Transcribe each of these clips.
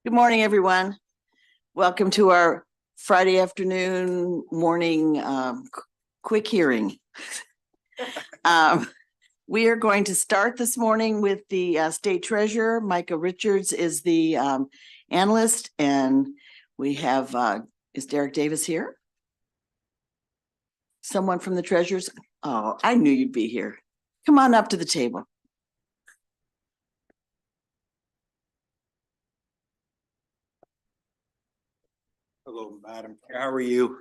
Good morning, everyone. Welcome to our Friday afternoon, morning quick hearing. We are going to start this morning with the State Treasurer. Micah Richards is the analyst, and we have, is Derek Davis here? Someone from the Treasurers? Oh, I knew you'd be here. Come on up to the table. Hello, Madam Chair. How are you?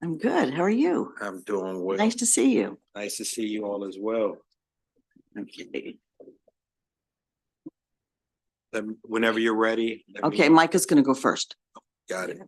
I'm good. How are you? I'm doing well. Nice to see you. Nice to see you all as well. Okay. Whenever you're ready. Okay, Micah's going to go first. Got it.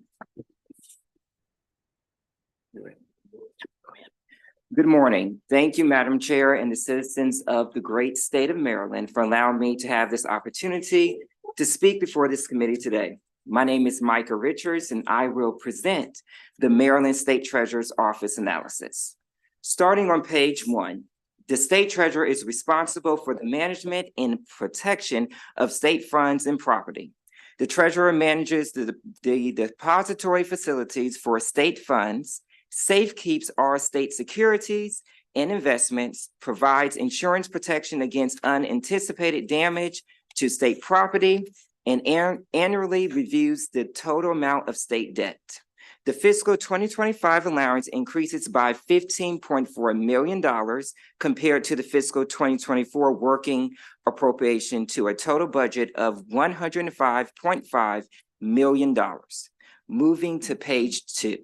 Good morning. Thank you, Madam Chair, and the citizens of the great state of Maryland for allowing me to have this opportunity to speak before this committee today. My name is Micah Richards, and I will present the Maryland State Treasurer's Office analysis. Starting on page 1, the State Treasurer is responsible for the management and protection of state funds and property. The Treasurer manages the depository facilities for state funds, safekeeps all state securities and investments, provides insurance protection against unanticipated damage to state property, and annually reviews the total amount of state debt. The fiscal 2025 allowance increases by $15.4 million compared to the fiscal 2024 working appropriation to a total budget of $105.5 million. Moving to page 2.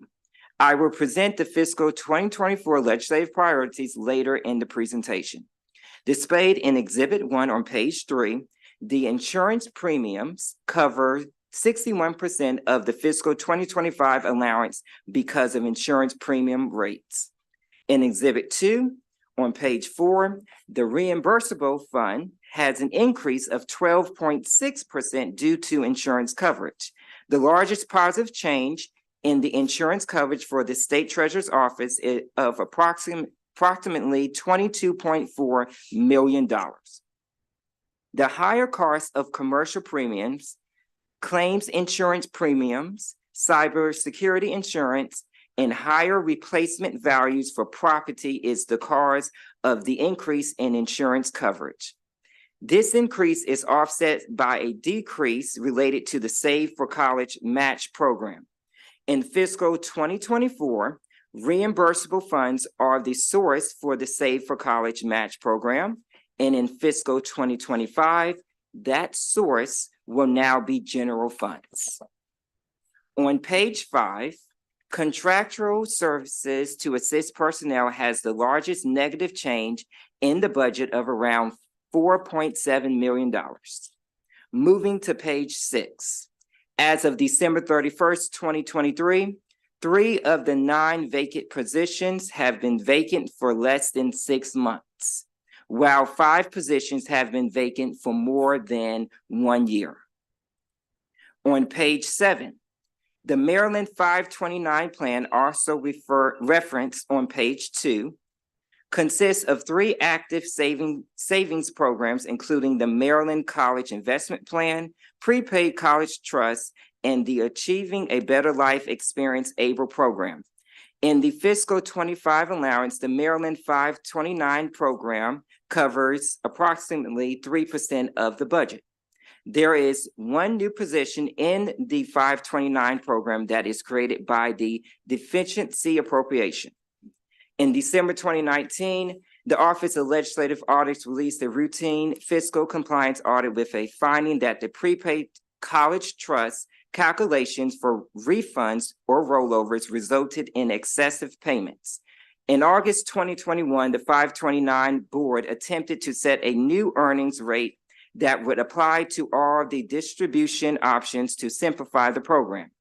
I will present the fiscal 2024 legislative priorities later in the presentation. Displayed in Exhibit 1 on page 3, the insurance premiums cover 61% of the fiscal 2025 allowance because of insurance premium rates. In Exhibit 2 on page 4, the reimbursable fund has an increase of 12.6% due to insurance coverage. The largest positive change in the insurance coverage for the State Treasurer's Office is of approximately $22.4 million. The higher cost of commercial premiums, claims insurance premiums, cybersecurity insurance, and higher replacement values for property is the cause of the increase in insurance coverage. This increase is offset by a decrease related to the Save for College Match program. In fiscal 2024, reimbursable funds are the source for the Save for College Match program. And in fiscal 2025, that source will now be general funds. On page 5, contractual services to assist personnel has the largest negative change in the budget of around $4.7 million. Moving to page 6. As of December 31st, 2023, 3 of the 9 vacant positions have been vacant for less than 6 months, while 5 positions have been vacant for more than 1 year. On page 7, the Maryland 529 plan, also referenced on page 2, consists of 3 active savings programs, including the Maryland College Investment Plan, Prepaid College Trust, and the Achieving a Better Life Experience ABLE program. In the fiscal 25 allowance, the Maryland 529 program covers approximately 3% of the budget. There is 1 new position in the 529 program that is created by the deficiency appropriation. In December 2019, the Office of Legislative Audits released a routine fiscal compliance audit with a finding that the prepaid college trust calculations for refunds or rollovers resulted in excessive payments. In August 2021, the 529 board attempted to set a new earnings rate that would apply to all the distribution options to simplify the program.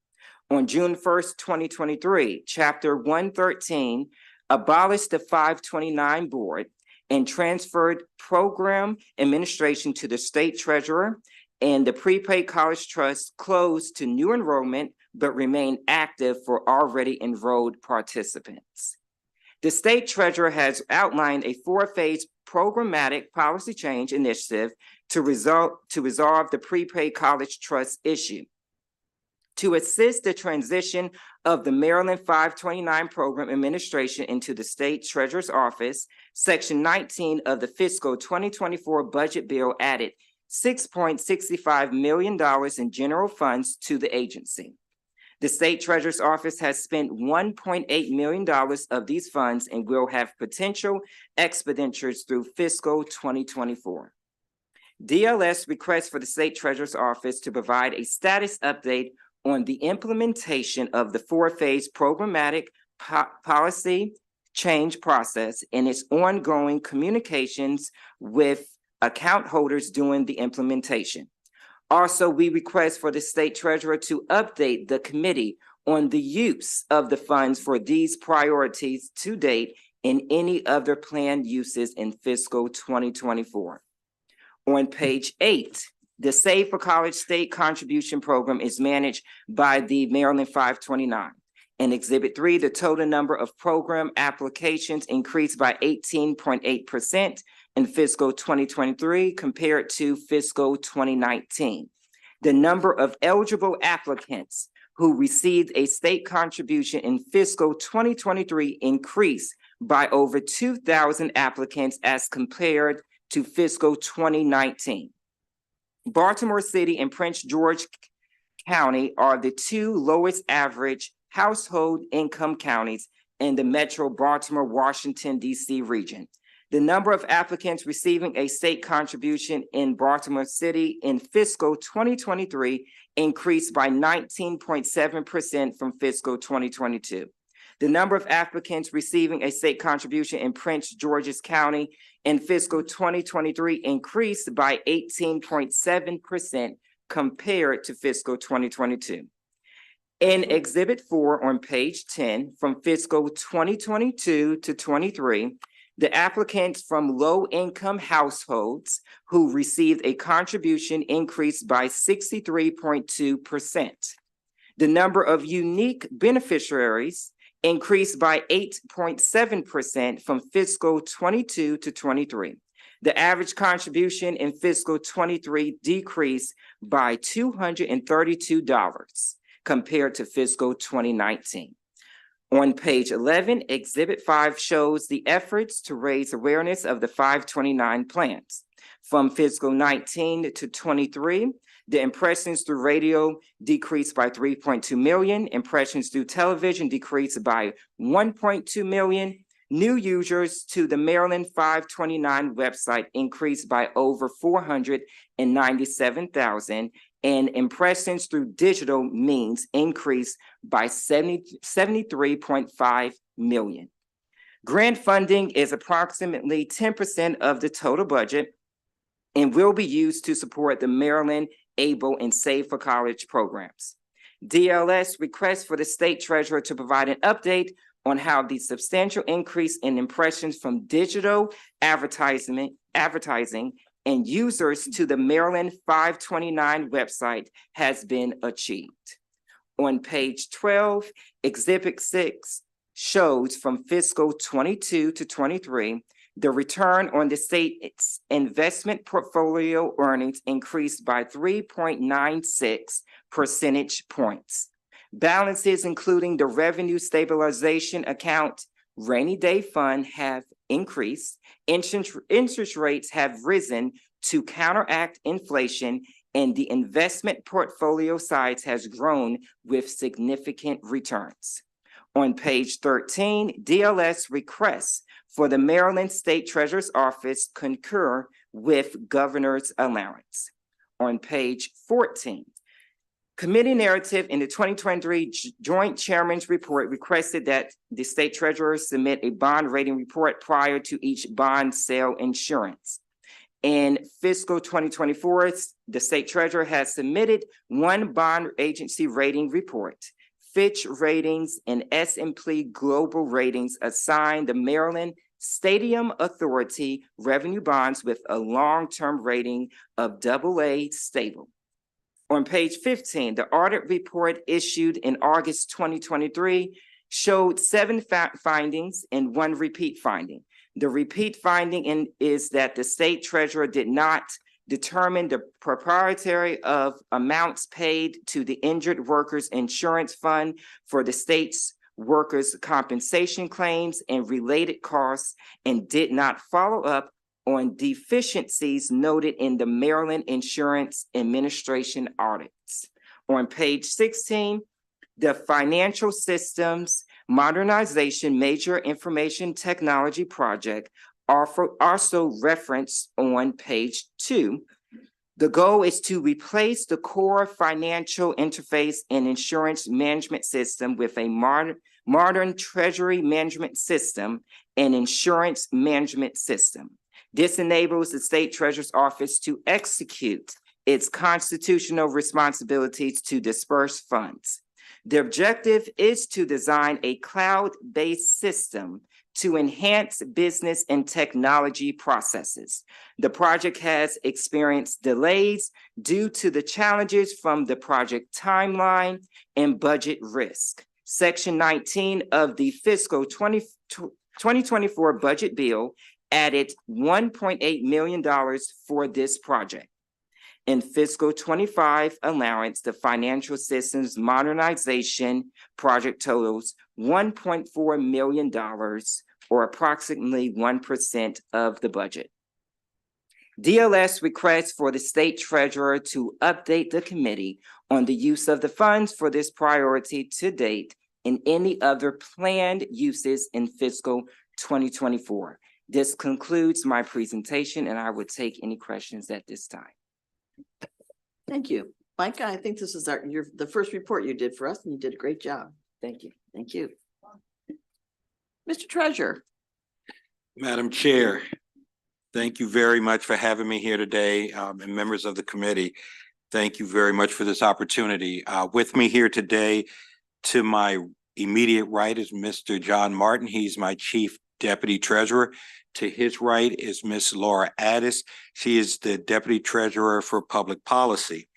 On June 1st, 2023, Chapter 113 abolished the 529 board and transferred program administration to the state treasurer, and the prepaid college trust closed to new enrollment but remained active for already enrolled participants. The state treasurer has outlined a 4-phase programmatic policy change initiative to resolve the prepaid college trust issue. To assist the transition of the Maryland 529 Program Administration into the State Treasurer's Office, Section 19 of the fiscal 2024 budget bill added $6.65 million in general funds to the agency. The State Treasurer's Office has spent $1.8 million of these funds and will have potential expenditures through fiscal 2024. DLS requests for the State Treasurer's Office to provide a status update on the implementation of the four-phase programmatic policy change process and its ongoing communications with account holders during the implementation. Also, we request for the State Treasurer to update the committee on the use of the funds for these priorities to date and any other planned uses in fiscal 2024. On page 8, the Save for College State Contribution Program is managed by the Maryland 529. In Exhibit 3, the total number of program applications increased by 18.8% in fiscal 2023 compared to fiscal 2019. The number of eligible applicants who received a state contribution in fiscal 2023 increased by over 2,000 applicants as compared to fiscal 2019. Baltimore City and Prince George County are the two lowest average household income counties in the Metro Baltimore, Washington, D.C. region. The number of applicants receiving a state contribution in Baltimore City in fiscal 2023 increased by 19.7% from fiscal 2022. The number of applicants receiving a state contribution in Prince George's County in fiscal 2023 increased by 18.7% compared to fiscal 2022. In Exhibit 4 on page 10, from fiscal 2022 to 23, the applicants from low-income households who received a contribution increased by 63.2%. The number of unique beneficiaries increased by 8.7% from fiscal 22 to 23. The average contribution in fiscal 23 decreased by $232 compared to fiscal 2019. On page 11, Exhibit 5 shows the efforts to raise awareness of the 529 plans. From fiscal 19 to 23, the impressions through radio decreased by 3.2 million. Impressions through television decreased by 1.2 million. New users to the Maryland 529 website increased by over 497,000, and impressions through digital means increased by 73.5 million. Grant funding is approximately 10% of the total budget and will be used to support the Maryland ABLE and Save for College programs. DLS requests for the State Treasurer to provide an update on how the substantial increase in impressions from digital advertising and users to the Maryland 529 website has been achieved. On page 12, Exhibit 6 shows from fiscal 22 to 23, the return on the state's investment portfolio earnings increased by 3.96 percentage points. Balances, including the Revenue Stabilization Account, Rainy Day Fund, have increased. Interest rates have risen to counteract inflation, and the investment portfolio size has grown with significant returns. On page 13, DLS requests for the Maryland State Treasurer's Office concur with Governor's allowance. On page 14, committee narrative in the 2023 Joint Chairman's Report requested that the State Treasurer submit a bond rating report prior to each bond sale insurance. In fiscal 2024, the State Treasurer has submitted one bond agency rating report. Fitch Ratings and S&P Global Ratings assigned the Maryland Stadium Authority revenue bonds with a long-term rating of AA stable. On page 15, the audit report issued in August 2023 showed 7 findings and 1 repeat finding. The repeat finding is that the State Treasurer did not determine the proprietary of amounts paid to the Injured Workers Insurance Fund for the state's workers' compensation claims and related costs, and did not follow up on deficiencies noted in the Maryland Insurance Administration audits. On page 16, the Financial Systems Modernization Major Information Technology Project also referenced on page 2. The goal is to replace the core financial interface and insurance management system with a modern treasury management system and insurance management system. This enables the state treasurer's office to execute its constitutional responsibilities to disperse funds. The objective is to design a cloud-based system to enhance business and technology processes. The project has experienced delays due to the challenges from the project timeline and budget risk. Section 19 of the fiscal 2024 budget bill added $1.8 million for this project. In fiscal 25 allowance, the Financial Systems Modernization project totals $1.4 million, or approximately 1% of the budget. DLS requests for the state treasurer to update the committee on the use of the funds for this priority to date and any other planned uses in fiscal 2024. This concludes my presentation, and I would take any questions at this time. Thank you. Micah, I think this is the first report you did for us, and you did a great job. Thank you. Thank you. Mr. Treasurer. Madam Chair, thank you very much for having me here today, and members of the committee. Thank you very much for this opportunity. With me here today, to my immediate right, is Mr. John Martin. He's my Chief Deputy Treasurer. To his right is Ms. Laura Addis. She is the Deputy Treasurer for Public Policy.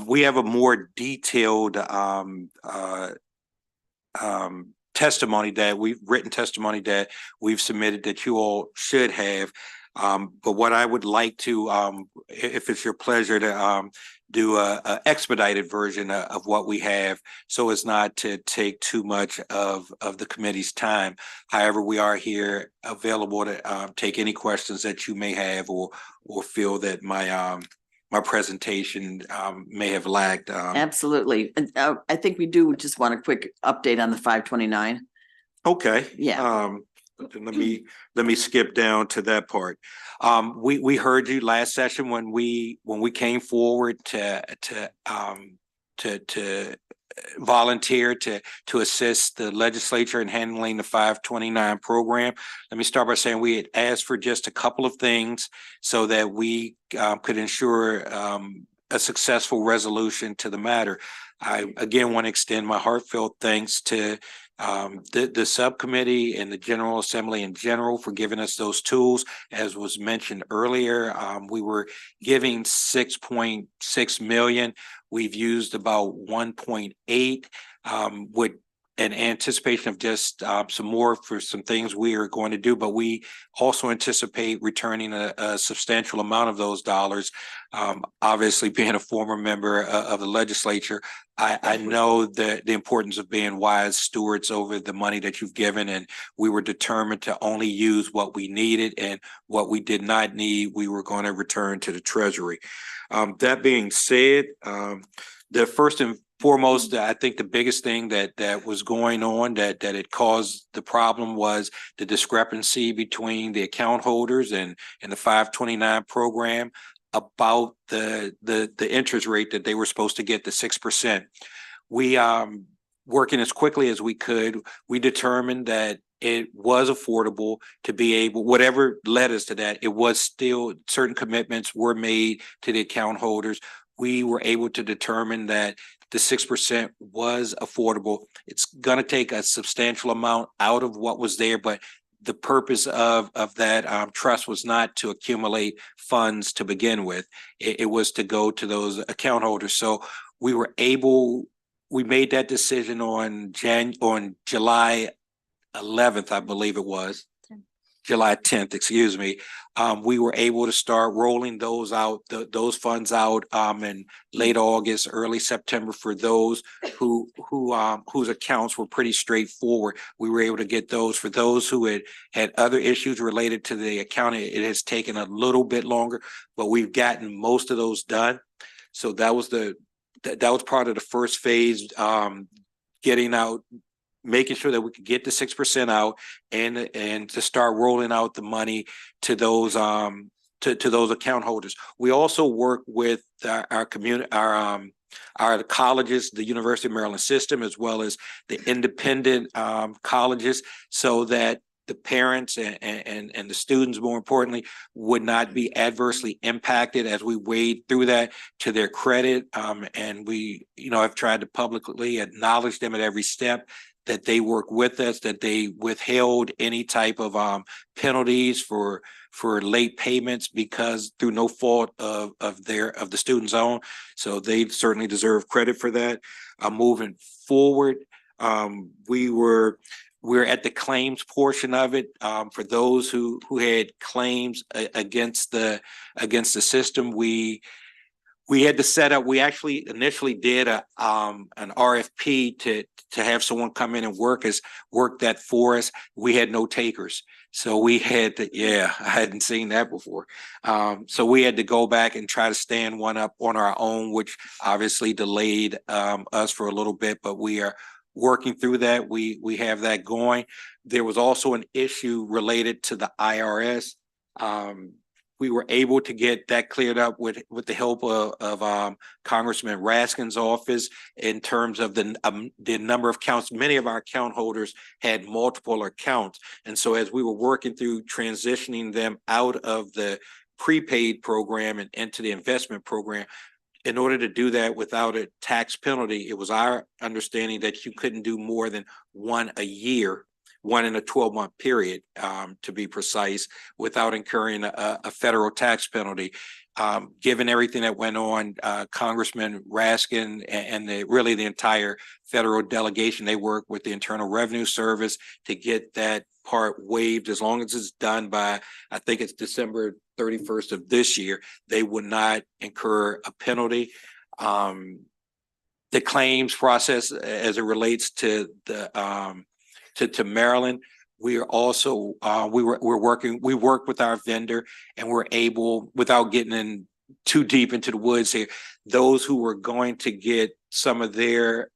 We have a more detailed written testimony that we've submitted that you all should have. But what I would like to, if it's your pleasure, to do a expedited version of what we have, so as not to take too much of the committee's time. However, we are here available to take any questions that you may have, or feel that my presentation may have lacked. Absolutely. And I think we do just want a quick update on the 529. Okay. Yeah. Let me skip down to that part. We heard you last session when we came forward to volunteer to assist the legislature in handling the 529 program. Let me start by saying we had asked for just a couple of things so that we could ensure a successful resolution to the matter. I again want to extend my heartfelt thanks to the subcommittee and the General Assembly in general for giving us those tools. As was mentioned earlier, we were giving 6.6 million. We've used about 1.8 with an anticipation of just some more for some things we are going to do, but we also anticipate returning a substantial amount of those dollars. Obviously, being a former member of the legislature, I know the importance of being wise stewards over the money that you've given, and we were determined to only use what we needed, and what we did not need, we were going to return to the Treasury. That being said, the first and foremost, I think the biggest thing that was going on that it caused the problem was the discrepancy between the account holders and the 529 program about the interest rate that they were supposed to get, the 6%. We working as quickly as we could, we determined that it was affordable to be able, whatever led us to that, it was still certain commitments were made to the account holders. We were able to determine that the 6% was affordable. It's going to take a substantial amount out of what was there, but the purpose of that trust was not to accumulate funds to begin with. It was to go to those account holders. So we made that decision on July 11th, I believe it was. July 10th, excuse me, we were able to start rolling those out, those funds out in late August, early September for those whose accounts were pretty straightforward. We were able to get those. For those who had other issues related to the accounting, it has taken a little bit longer, but we've gotten most of those done. So that was that was part of the first phase, getting out, making sure that we could get the 6% out and to start rolling out the money to those to those account holders. We also work with our community, our colleges, the University of Maryland system, as well as the independent colleges, so that the parents and the students, more importantly, would not be adversely impacted as we wade through that to their credit. And we, have tried to publicly acknowledge them at every step, that they work with us, that they withheld any type of penalties for late payments because through no fault of the student's own. So they certainly deserve credit for that. Moving forward, we're at the claims portion of it. For those who had claims against the system, we had to set up. We actually initially did an RFP to have someone come in and work that for us. We had no takers, so we had to. Yeah, I hadn't seen that before. So we had to go back and try to stand one up on our own, which obviously delayed us for a little bit. But we are working through that. We have that going. There was also an issue related to the IRS. We were able to get that cleared up with the help of Congressman Raskin's office in terms of the number of accounts. Many of our account holders had multiple accounts. And so as we were working through transitioning them out of the prepaid program and into the investment program, in order to do that without a tax penalty, it was our understanding that you couldn't do more than one a year, one in a 12-month period, to be precise, without incurring a federal tax penalty. Given everything that went on, Congressman Raskin and really the entire federal delegation, they work with the Internal Revenue Service to get that part waived. As long as it's done by, I think it's December 31st of this year, they would not incur a penalty. The claims process as it relates to the to Maryland, we are also we work with our vendor, and we're able, without getting in too deep into the woods here, those who were going to get some of their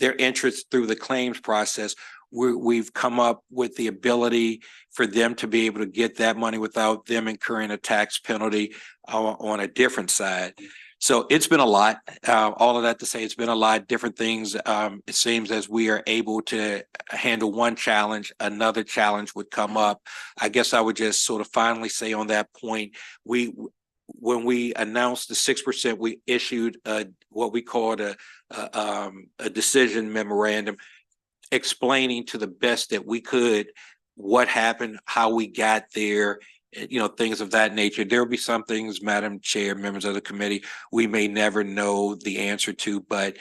interest through the claims process, we've come up with the ability for them to be able to get that money without them incurring a tax penalty on a different side. So it's been a lot. All of that to say, it's been a lot, different things. It seems as we are able to handle one challenge, another challenge would come up. I guess I would just sort of finally say on that point, when we announced the 6%, we issued what we called a decision memorandum, explaining to the best that we could what happened, how we got there, things of that nature. There will be some things, Madam Chair, members of the committee, we may never know the answer to, but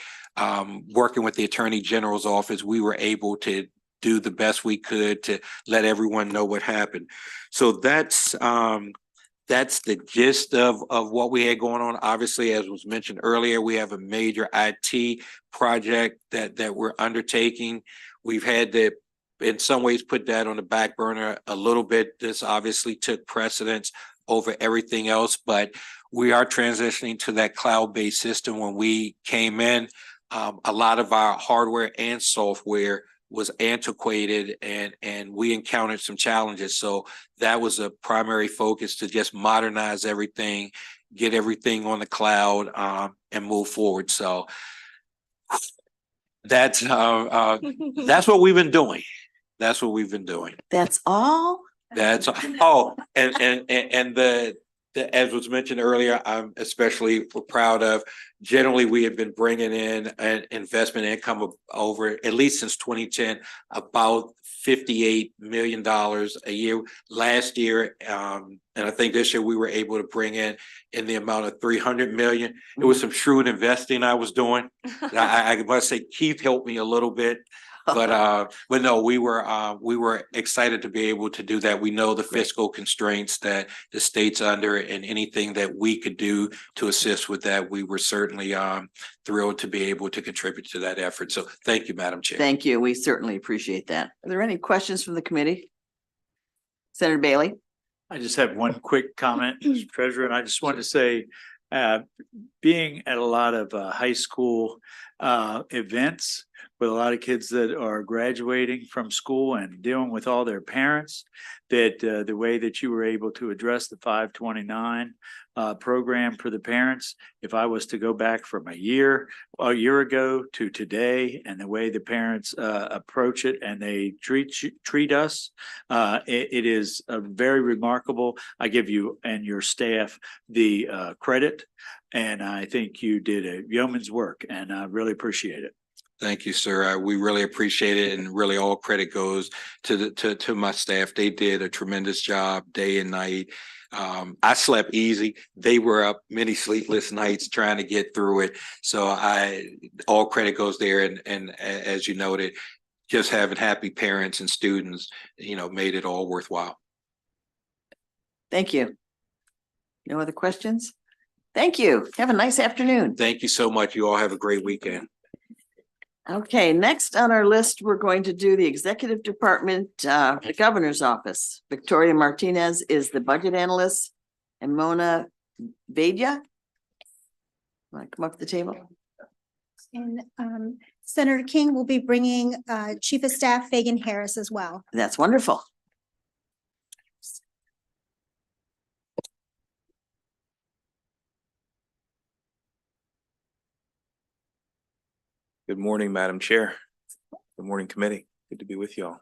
working with the Attorney General's office, we were able to do the best we could to let everyone know what happened. So that's the gist of what we had going on. Obviously, as was mentioned earlier, we have a major IT project that we're undertaking. We've had to, in some ways, put that on the back burner a little bit. This obviously took precedence over everything else, but we are transitioning to that cloud-based system. When we came in, a lot of our hardware and software was antiquated, and we encountered some challenges. So that was a primary focus, to just modernize everything, get everything on the cloud, and move forward. So that's what we've been doing. That's what we've been doing. That's all? That's and the as was mentioned earlier, I'm especially proud of. Generally, we have been bringing in an investment income of over, at least since 2010, about $58 million a year. Last year, and I think this year, we were able to bring in the amount of $300 million. It was some shrewd investing I was doing. I must say, Keith helped me a little bit. But no, we were excited to be able to do that. We know the fiscal constraints that the state's under, and anything that we could do to assist with that, we were certainly thrilled to be able to contribute to that effort. So thank you, Madam Chair. Thank you. We certainly appreciate that. Are there any questions from the committee? Senator Bailey? I just have one quick comment, Mr. Treasurer, and I just want to say, being at a lot of high school events with a lot of kids that are graduating from school and dealing with all their parents, that the way that you were able to address the 529 program for the parents, if I was to go back from a year ago to today, and the way the parents approach it and they treat us, it is very remarkable. I give you and your staff the credit, and I think you did a yeoman's work, and I really appreciate it. Thank you, sir. We really appreciate it, and really all credit goes to my staff. They did a tremendous job day and night. I slept easy. They were up many sleepless nights trying to get through it. So all credit goes there. And as you noted, just having happy parents and students, made it all worthwhile. Thank you. No other questions? Thank you. Have a nice afternoon. Thank you so much. You all have a great weekend. Okay, next on our list, we're going to do the executive department, the governor's office. Victoria Martinez is the budget analyst, and Mona Vaidya. Want to come up to the table? And Senator King will be bringing Chief of Staff Fagan Harris as well. That's wonderful. Good morning, Madam Chair. Good morning, committee. Good to be with y'all.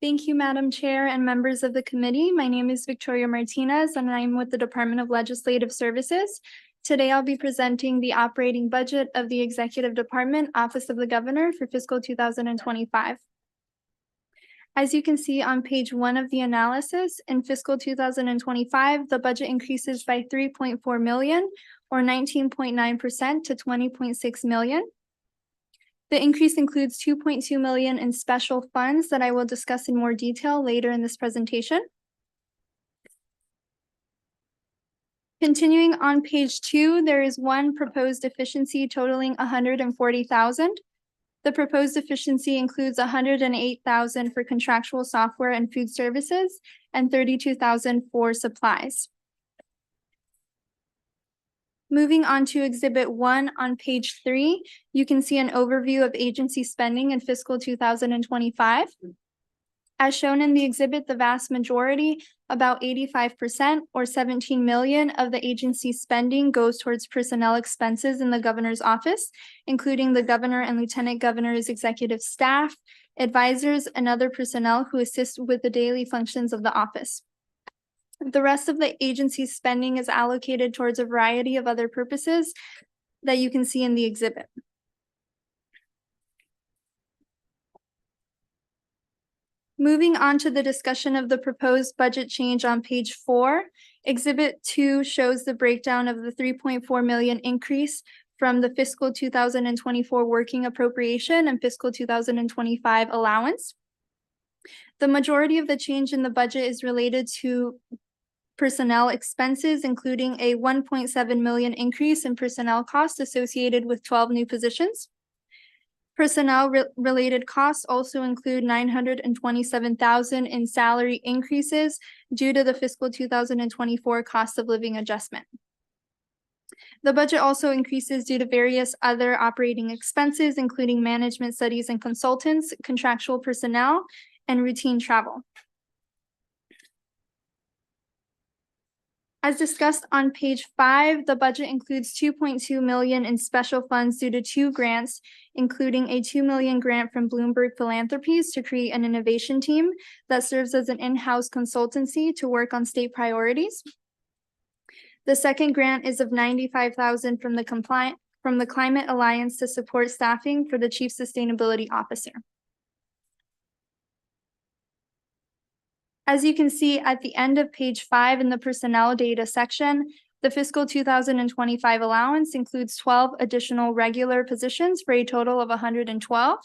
Thank you, Madam Chair and members of the committee. My name is Victoria Martinez, and I'm with the Department of Legislative Services. Today, I'll be presenting the operating budget of the Executive Department, Office of the Governor for fiscal 2025. As you can see on page 1 of the analysis, in fiscal 2025, the budget increases by 3.4 million or 19.9% to 20.6 million. The increase includes 2.2 million in special funds that I will discuss in more detail later in this presentation. Continuing on page 2, there is one proposed efficiency totaling 140,000. The proposed efficiency includes 108,000 for contractual software and food services and 32,000 for supplies. Moving on to Exhibit 1 on page 3, you can see an overview of agency spending in fiscal 2025. As shown in the exhibit, the vast majority, about 85% or 17 million of the agency spending goes towards personnel expenses in the governor's office, including the governor and lieutenant governor's executive staff, advisors, and other personnel who assist with the daily functions of the office. The rest of the agency's spending is allocated towards a variety of other purposes that you can see in the exhibit. Moving on to the discussion of the proposed budget change on page 4, Exhibit 2 shows the breakdown of the 3.4 million increase from the fiscal 2024 working appropriation and fiscal 2025 allowance. The majority of the change in the budget is related to personnel expenses, including a 1.7 million increase in personnel costs associated with 12 new positions. Personnel-related costs also include 927,000 in salary increases due to the fiscal 2024 cost of living adjustment. The budget also increases due to various other operating expenses, including management studies and consultants, contractual personnel, and routine travel. As discussed on page 5, the budget includes 2.2 million in special funds due to 2 grants, including a 2 million grant from Bloomberg Philanthropies to create an innovation team that serves as an in-house consultancy to work on state priorities. The second grant is of 95,000 from the Climate Alliance to support staffing for the Chief Sustainability Officer. As you can see at the end of page 5 in the personnel data section, The fiscal 2025 allowance includes 12 additional regular positions for a total of 112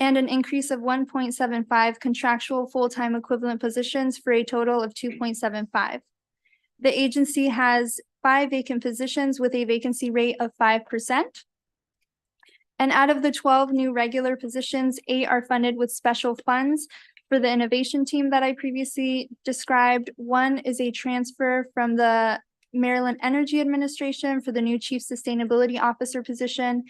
and an increase of 1.75 contractual full-time equivalent positions for a total of 2.75. The agency has 5 vacant positions with a vacancy rate of 5%. And out of the 12 new regular positions, 8 are funded with special funds for the innovation team that I previously described. 1 is a transfer from the Maryland Energy Administration for the new Chief Sustainability Officer position,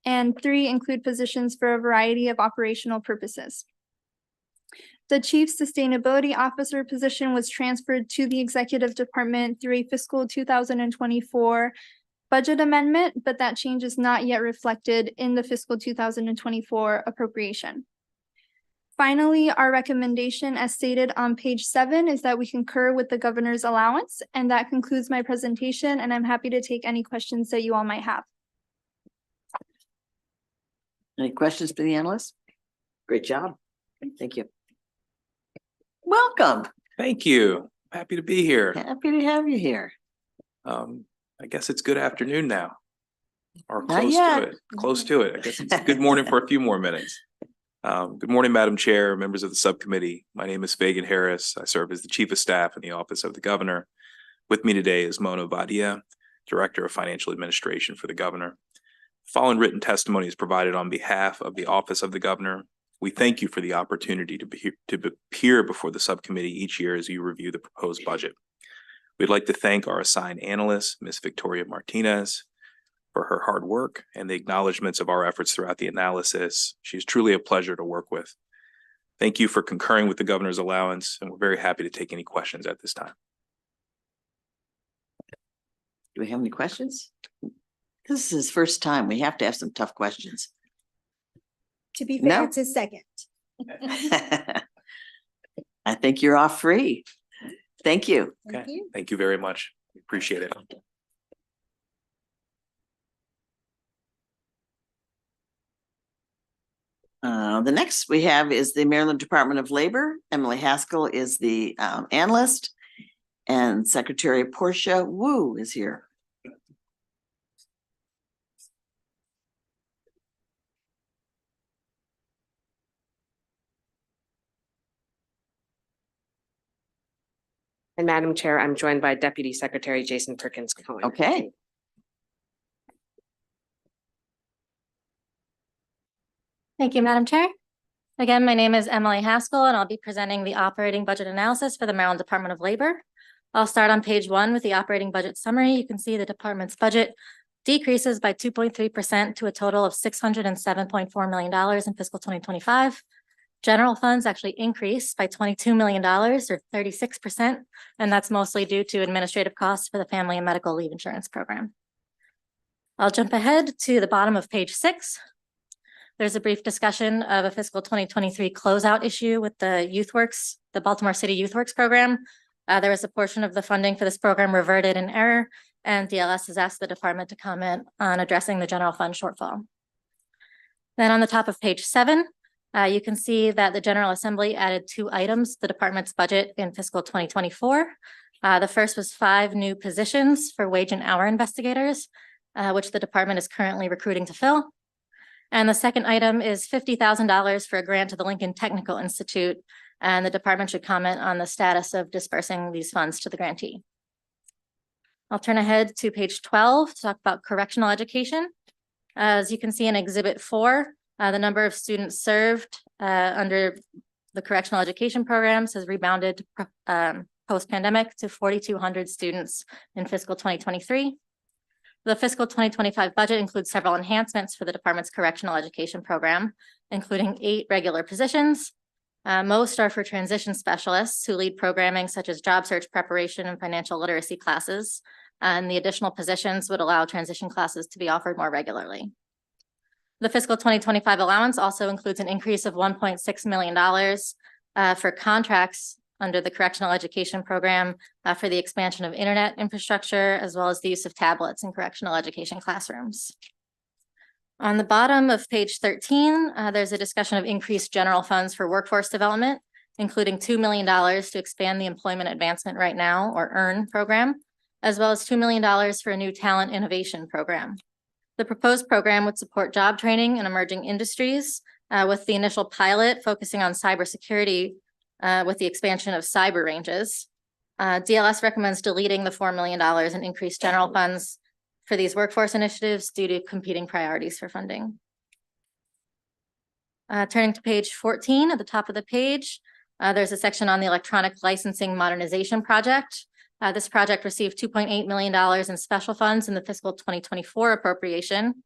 and 3 include positions for a variety of operational purposes. The Chief Sustainability Officer position was transferred to the Executive Department through a fiscal 2024 budget amendment, but that change is not yet reflected in the fiscal 2024 appropriation. Finally, our recommendation, as stated on page 7, is that we concur with the governor's allowance, and that concludes my presentation, and I'm happy to take any questions that you all might have. Any questions for the analyst? Great job. Thank you. Welcome. Thank you. Happy to be here. Happy to have you here. I guess it's good afternoon now. Or Not close yet. to it. Close to it. I guess it's good morning for a few more minutes. Good morning, Madam Chair, members of the subcommittee. My name is Fagan Harris. I serve as the Chief of Staff in the Office of the Governor. With me today is Mona Badia, Director of Financial Administration for the Governor. Following written testimony is provided on behalf of the Office of the Governor. We thank you for the opportunity to appear before the subcommittee each year as you review the proposed budget. We'd like to thank our assigned analyst, Ms. Victoria Martinez, for her hard work and the acknowledgements of our efforts throughout the analysis. She's truly a pleasure to work with. Thank you for concurring with the governor's allowance, and we're very happy to take any questions at this time. Do we have any questions? This is his first time. We have to have some tough questions. To be fair, No. it's his second. I think you're off free. Thank you. Thank Okay. you. Thank you very much. Appreciate it. The next we have is the Maryland Department of Labor. Emily Haskell is the analyst, and Secretary Portia Wu is here. And Madam Chair, I'm joined by Deputy Secretary Jason Perkins Cohen. Okay. Thank you, Madam Chair. Again, my name is Emily Haskell, and I'll be presenting the operating budget analysis for the Maryland Department of Labor. I'll start on page 1 with the operating budget summary. You can see the department's budget decreases by 2.3% to a total of $607.4 million in fiscal 2025. General funds actually increased by $22 million or 36%, and that's mostly due to administrative costs for the Family and Medical Leave Insurance Program. I'll jump ahead to the bottom of page 6. There's a brief discussion of a fiscal 2023 closeout issue with the YouthWorks, the Baltimore City YouthWorks program. There was a portion of the funding for this program reverted in error, and DLS has asked the department to comment on addressing the general fund shortfall. Then on the top of page 7, you can see that the General Assembly added 2 items to the department's budget in fiscal 2024. The first was 5 new positions for wage and hour investigators, which the department is currently recruiting to fill. And the second item is $50,000 for a grant to the Lincoln Technical Institute, and the department should comment on the status of dispersing these funds to the grantee. I'll turn ahead to page 12 to talk about correctional education. As you can see in Exhibit 4, the number of students served under the correctional education programs has rebounded post-pandemic to 4,200 students in fiscal 2023. The fiscal 2025 budget includes several enhancements for the department's correctional education program, including 8 regular positions. Most are for transition specialists who lead programming such as job search preparation and financial literacy classes. And the additional positions would allow transition classes to be offered more regularly. The fiscal 2025 allowance also includes an increase of $1.6 million for contracts under the correctional education program for the expansion of internet infrastructure, as well as the use of tablets in correctional education classrooms. On the bottom of page 13, there's a discussion of increased general funds for workforce development, including $2 million to expand the Employment Advancement Right Now, or EARN program, as well as $2 million for a new talent innovation program. The proposed program would support job training in emerging industries, with the initial pilot focusing on cybersecurity, with the expansion of cyber ranges. DLS recommends deleting the $4 million in increased general funds for these workforce initiatives due to competing priorities for funding. Turning to page 14 at the top of the page, there's a section on the electronic licensing modernization project. This project received $2.8 million in special funds in the fiscal 2024 appropriation.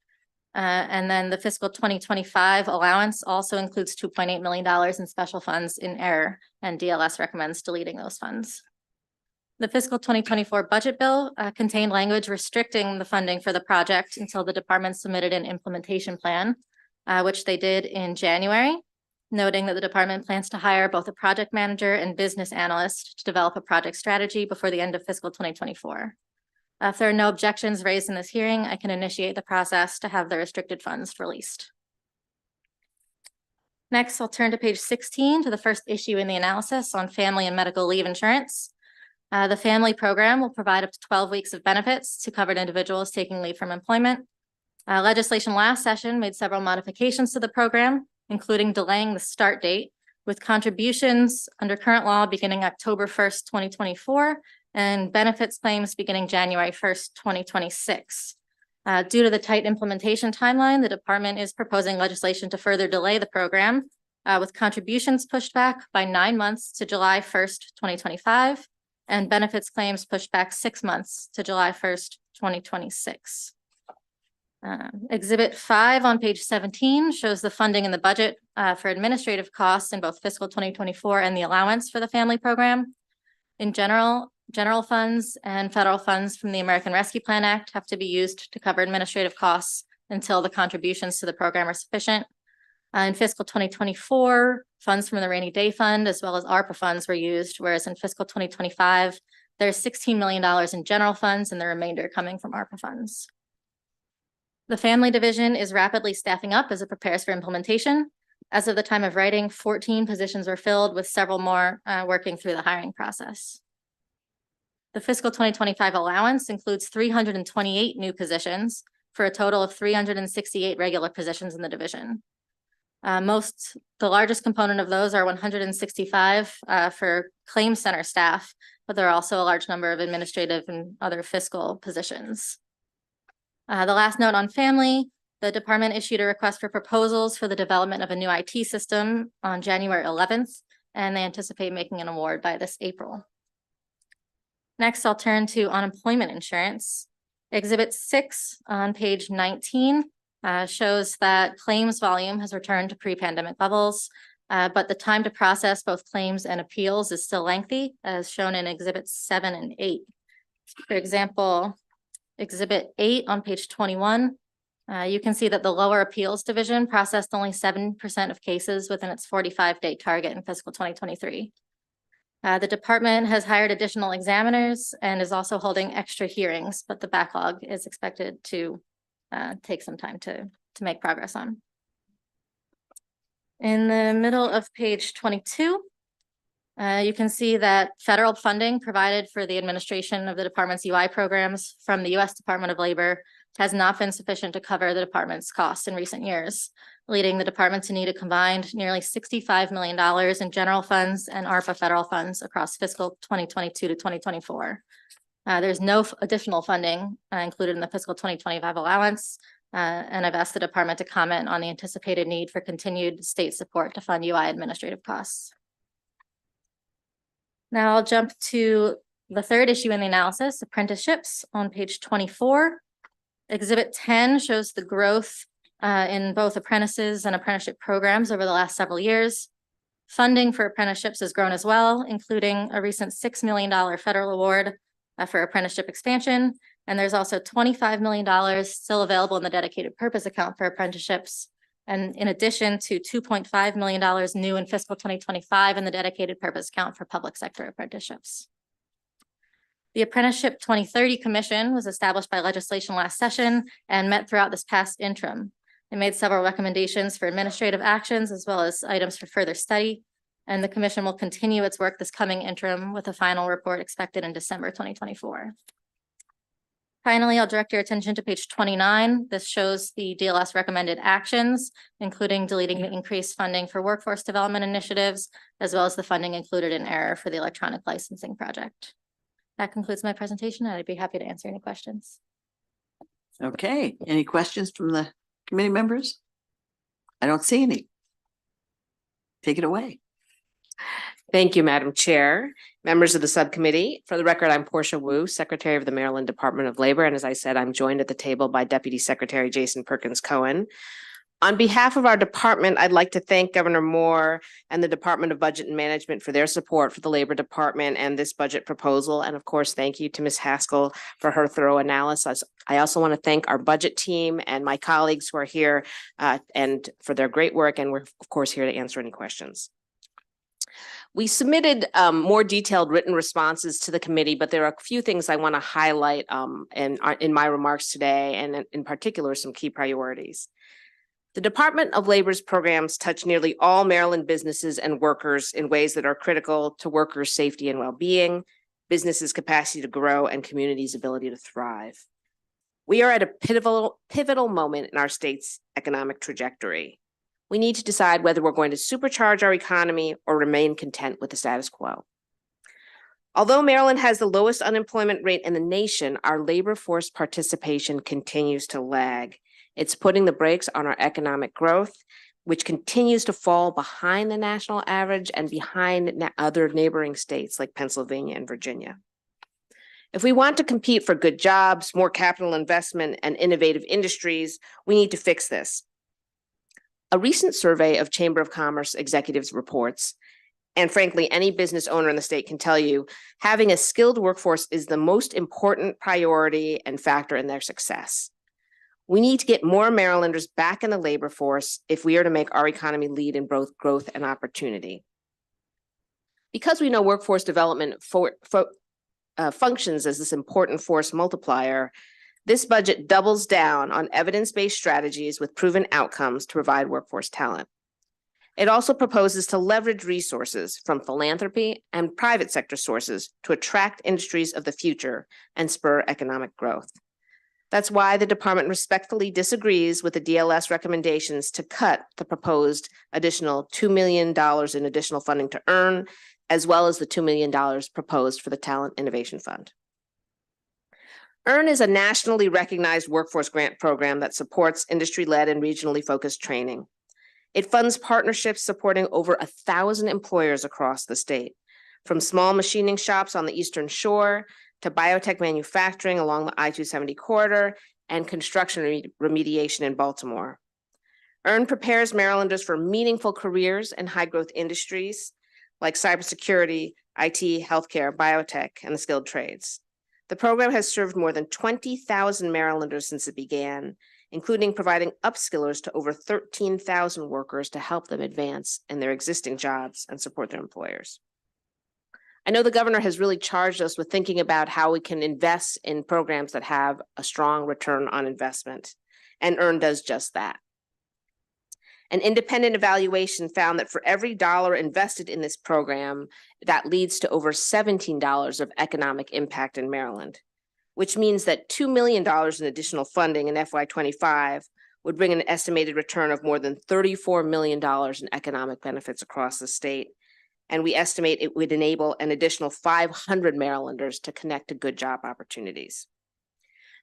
And then the fiscal 2025 allowance also includes $2.8 million in special funds in error, and DLS recommends deleting those funds. The fiscal 2024 budget bill contained language restricting the funding for the project until the department submitted an implementation plan, which they did in January, noting that the department plans to hire both a project manager and business analyst to develop a project strategy before the end of fiscal 2024. If there are no objections raised in this hearing, I can initiate the process to have the restricted funds released. Next, I'll turn to page 16 to the first issue in the analysis on family and medical leave insurance. The family program will provide up to 12 weeks of benefits to covered individuals taking leave from employment. Legislation last session made several modifications to the program, including delaying the start date with contributions under current law beginning October 1st, 2024, and benefits claims beginning January 1st, 2026. Due to the tight implementation timeline, the department is proposing legislation to further delay the program with contributions pushed back by 9 months to July 1st, 2025, and benefits claims pushed back 6 months to July 1st, 2026. Exhibit 5 on page 17 shows the funding in the budget for administrative costs in both fiscal 2024 and the allowance for the family program. In general funds and federal funds from the American Rescue Plan Act have to be used to cover administrative costs until the contributions to the program are sufficient. In fiscal 2024, funds from the Rainy Day Fund as well as ARPA funds were used, whereas in fiscal 2025, there's $16 million in general funds and the remainder coming from ARPA funds. The family division is rapidly staffing up as it prepares for implementation. As of the time of writing, 14 positions were filled with several more working through the hiring process. The fiscal 2025 allowance includes 328 new positions for a total of 368 regular positions in the division. The largest component of those are 165 for claim center staff, but there are also a large number of administrative and other fiscal positions. The last note on family, the department issued a request for proposals for the development of a new IT system on January 11th, and they anticipate making an award by this April. Next, I'll turn to unemployment insurance. Exhibit 6 on page 19 shows that claims volume has returned to pre-pandemic levels, but the time to process both claims and appeals is still lengthy, as shown in exhibits 7 and 8. For example, exhibit 8 on page 21, you can see that the lower appeals division processed only 7% of cases within its 45-day target in fiscal 2023. The department has hired additional examiners and is also holding extra hearings, but the backlog is expected to take some time to make progress on. In the middle of page 22, you can see that federal funding provided for the administration of the department's UI programs from the U.S. Department of Labor has not been sufficient to cover the department's costs in recent years, leading the department to need a combined nearly $65 million in general funds and ARPA federal funds across fiscal 2022 to 2024. There's no additional funding included in the fiscal 2025 allowance, and I've asked the department to comment on the anticipated need for continued state support to fund UI administrative costs. Now I'll jump to the third issue in the analysis, apprenticeships, on page 24. Exhibit 10 shows the growth in both apprentices and apprenticeship programs over the last several years. Funding for apprenticeships has grown as well, including a recent $6 million federal award for apprenticeship expansion. And there's also $25 million still available in the dedicated purpose account for apprenticeships. And in addition to $2.5 million new in fiscal 2025 in the dedicated purpose account for public sector apprenticeships. The Apprenticeship 2030 Commission was established by legislation last session and met throughout this past interim. It made several recommendations for administrative actions as well as items for further study. And the commission will continue its work this coming interim with a final report expected in December 2024. Finally, I'll direct your attention to page 29. This shows the DLS recommended actions, including deleting the increased funding for workforce development initiatives, as well as the funding included in error for the electronic licensing project. That concludes my presentation, and I'd be happy to answer any questions. Okay, any questions from the committee members? I don't see any. Take it away. Thank you, Madam Chair. Members of the subcommittee, for the record, I'm Portia Wu, Secretary of the Maryland Department of Labor. And as I said, I'm joined at the table by Deputy Secretary Jason Perkins Cohen. On behalf of our department, I'd like to thank Governor Moore and the Department of Budget and Management for their support for the Labor Department and this budget proposal. And of course, thank you to Ms. Haskell for her thorough analysis. I also want to thank our budget team and my colleagues who are here and for their great work. And we're of course here to answer any questions. We submitted more detailed written responses to the committee, but there are a few things I want to highlight in my remarks today, and in particular, some key priorities. The Department of Labor's programs touch nearly all Maryland businesses and workers in ways that are critical to workers' safety and well-being, businesses' capacity to grow, and communities' ability to thrive. We are at a pivotal moment in our state's economic trajectory. We need to decide whether we're going to supercharge our economy or remain content with the status quo. Although Maryland has the lowest unemployment rate in the nation, our labor force participation continues to lag. It's putting the brakes on our economic growth, which continues to fall behind the national average and behind other neighboring states like Pennsylvania and Virginia. If we want to compete for good jobs, more capital investment, and innovative industries, we need to fix this. A recent survey of Chamber of Commerce executives reports, and frankly, any business owner in the state can tell you, having a skilled workforce is the most important priority and factor in their success. We need to get more Marylanders back in the labor force if we are to make our economy lead in both growth and opportunity. Because we know workforce development functions as this important force multiplier, this budget doubles down on evidence-based strategies with proven outcomes to provide workforce talent. It also proposes to leverage resources from philanthropy and private sector sources to attract industries of the future and spur economic growth. That's why the department respectfully disagrees with the DLS recommendations to cut the proposed additional $2 million in additional funding to EARN, as well as the $2 million proposed for the Talent Innovation Fund. EARN is a nationally recognized workforce grant program that supports industry-led and regionally focused training. It funds partnerships supporting over 1,000 employers across the state, from small machining shops on the Eastern Shore to biotech manufacturing along the I-270 corridor and construction remediation in Baltimore. EARN prepares Marylanders for meaningful careers in high-growth industries like cybersecurity, IT, healthcare, biotech, and the skilled trades. The program has served more than 20,000 Marylanders since it began, including providing upskillers to over 13,000 workers to help them advance in their existing jobs and support their employers. I know the governor has really charged us with thinking about how we can invest in programs that have a strong return on investment, and EARN does just that. An independent evaluation found that for every dollar invested in this program, that leads to over $17 of economic impact in Maryland, which means that $2 million in additional funding in FY25 would bring an estimated return of more than $34 million in economic benefits across the state. And we estimate it would enable an additional 500 Marylanders to connect to good job opportunities.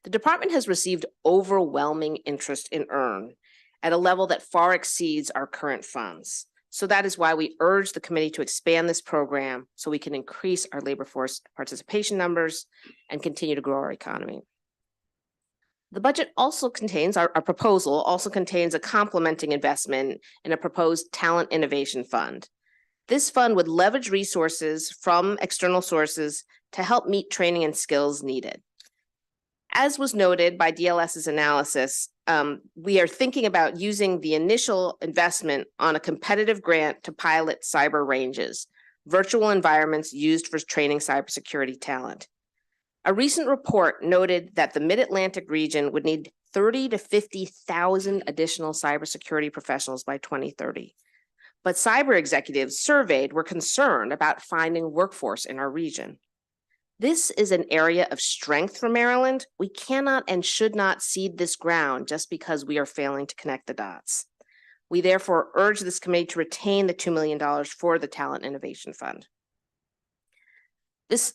The department has received overwhelming interest in EARN at a level that far exceeds our current funds. So that is why we urge the committee to expand this program so we can increase our labor force participation numbers and continue to grow our economy. The budget also contains, our proposal also contains a complementing investment in a proposed Talent Innovation Fund. This fund would leverage resources from external sources to help meet training and skills needed. As was noted by DLS's analysis, we are thinking about using the initial investment on a competitive grant to pilot cyber ranges, virtual environments used for training cybersecurity talent. A recent report noted that the Mid-Atlantic region would need 30 to 50,000 additional cybersecurity professionals by 2030. But cyber executives surveyed were concerned about finding workforce in our region. This is an area of strength for Maryland. We cannot and should not cede this ground just because we are failing to connect the dots. We therefore urge this committee to retain the $2 million for the Talent Innovation Fund. This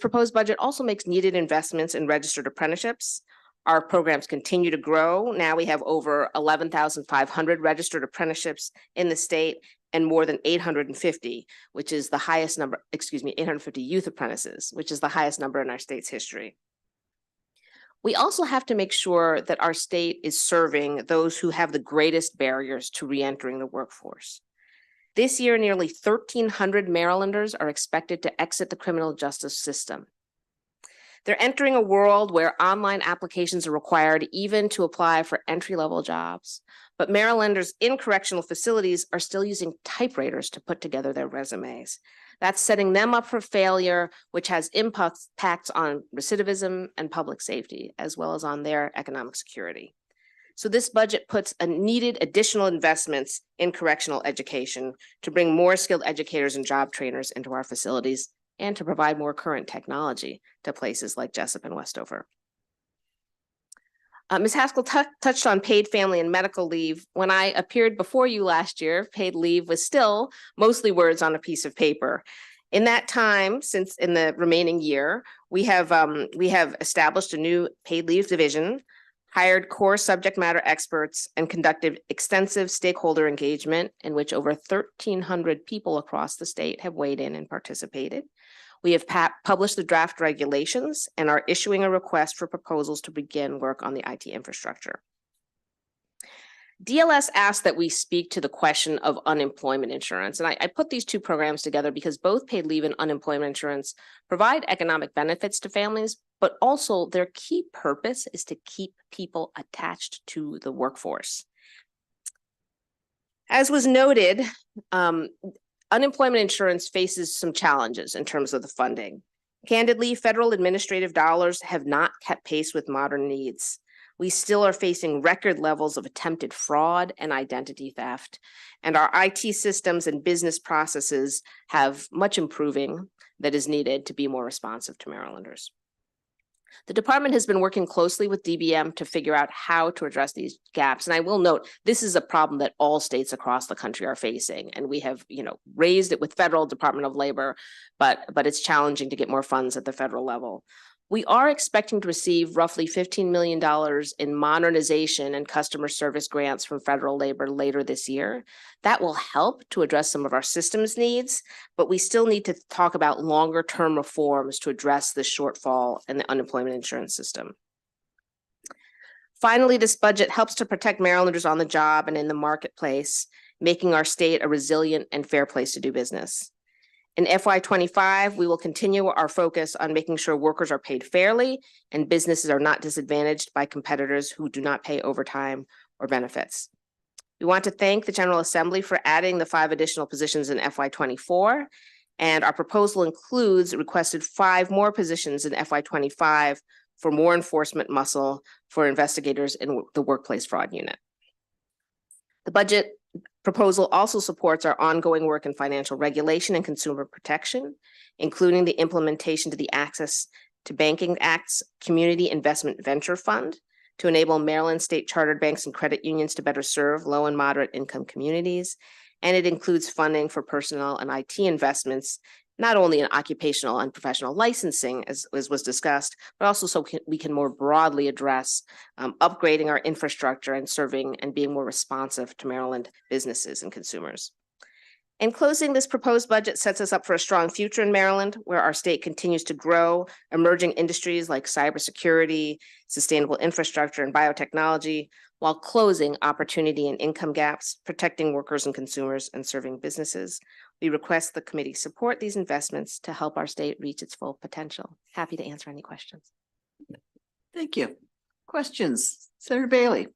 proposed budget also makes needed investments in registered apprenticeships. Our programs continue to grow. Now we have over 11,500 registered apprenticeships in the state and more than 850, which is the highest number, 850 youth apprentices, which is the highest number in our state's history. We also have to make sure that our state is serving those who have the greatest barriers to reentering the workforce. This year, nearly 1,300 Marylanders are expected to exit the criminal justice system. They're entering a world where online applications are required even to apply for entry-level jobs. But Marylanders in correctional facilities are still using typewriters to put together their resumes. That's setting them up for failure, which has impacts on recidivism and public safety, as well as on their economic security. So this budget puts a needed additional investments in correctional education to bring more skilled educators and job trainers into our facilities and to provide more current technology to places like Jessup and Westover. Ms. Haskell touched on paid family and medical leave. When I appeared before you last year, paid leave was still mostly words on a piece of paper. In that time, since in the remaining year, we have established a new paid leave division, hired core subject matter experts, and conducted extensive stakeholder engagement in which over 1,300 people across the state have weighed in and participated. We have published the draft regulations and are issuing a request for proposals to begin work on the IT infrastructure. DLS asked that we speak to the question of unemployment insurance. And I put these two programs together because both paid leave and unemployment insurance provide economic benefits to families, but also their key purpose is to keep people attached to the workforce. As was noted, unemployment insurance faces some challenges in terms of the funding. Candidly, federal administrative dollars have not kept pace with modern needs. We still are facing record levels of attempted fraud and identity theft, and our IT systems and business processes have much improving that is needed to be more responsive to Marylanders. The department has been working closely with DBM to figure out how to address these gaps. And I will note, this is a problem that all states across the country are facing. And we have, raised it with federal Department of Labor, but it's challenging to get more funds at the federal level. We are expecting to receive roughly $15 million in modernization and customer service grants from federal labor later this year. That will help to address some of our systems needs, but we still need to talk about longer term reforms to address the shortfall in the unemployment insurance system. Finally, this budget helps to protect Marylanders on the job and in the marketplace, making our state a resilient and fair place to do business. In FY25, we will continue our focus on making sure workers are paid fairly and businesses are not disadvantaged by competitors who do not pay overtime or benefits. We want to thank the General Assembly for adding the 5 additional positions in FY24, and our proposal includes requested 5 more positions in FY25 for more enforcement muscle for investigators in the workplace fraud unit. The budget proposal also supports our ongoing work in financial regulation and consumer protection, including the implementation to the Access to Banking Act's Community Investment Venture Fund to enable Maryland state chartered banks and credit unions to better serve low and moderate income communities. And it includes funding for personnel and IT investments, not only in occupational and professional licensing, as was discussed, but also so we can more broadly address upgrading our infrastructure and serving and being more responsive to Maryland businesses and consumers. In closing, this proposed budget sets us up for a strong future in Maryland, where our state continues to grow emerging industries like cybersecurity, sustainable infrastructure, and biotechnology, while closing opportunity and income gaps, protecting workers and consumers, and serving businesses. We request the committee support these investments to help our state reach its full potential. Happy to answer any questions. Thank you. Questions? Senator Bailey.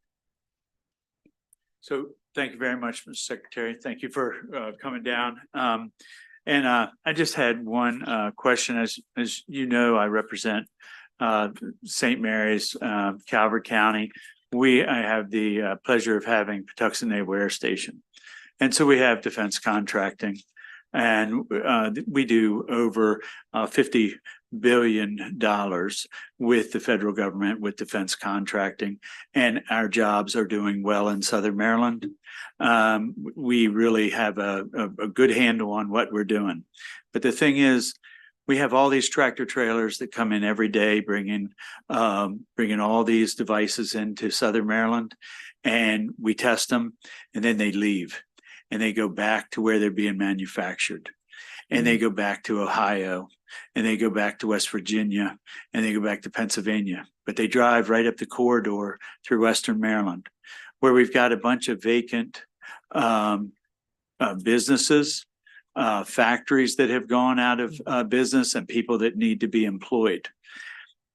So thank you very much, Mr. Secretary. Thank you for coming down. I just had one question. As you know, I represent St. Mary's, Calvert County. I have the pleasure of having Patuxent Naval Air Station. And so we have defense contracting, and we do over 50 billion with the federal government, with defense contracting, and our jobs are doing well in Southern Maryland. We really have a good handle on what we're doing. But the thing is, we have all these tractor trailers that come in every day, bringing all these devices into Southern Maryland, and we test them, and then they leave, and they go back to where they're being manufactured, and they go back to Ohio, and they go back to West Virginia, and they go back to Pennsylvania, but they drive right up the corridor through Western Maryland, where we've got a bunch of vacant businesses, factories that have gone out of business, and people that need to be employed.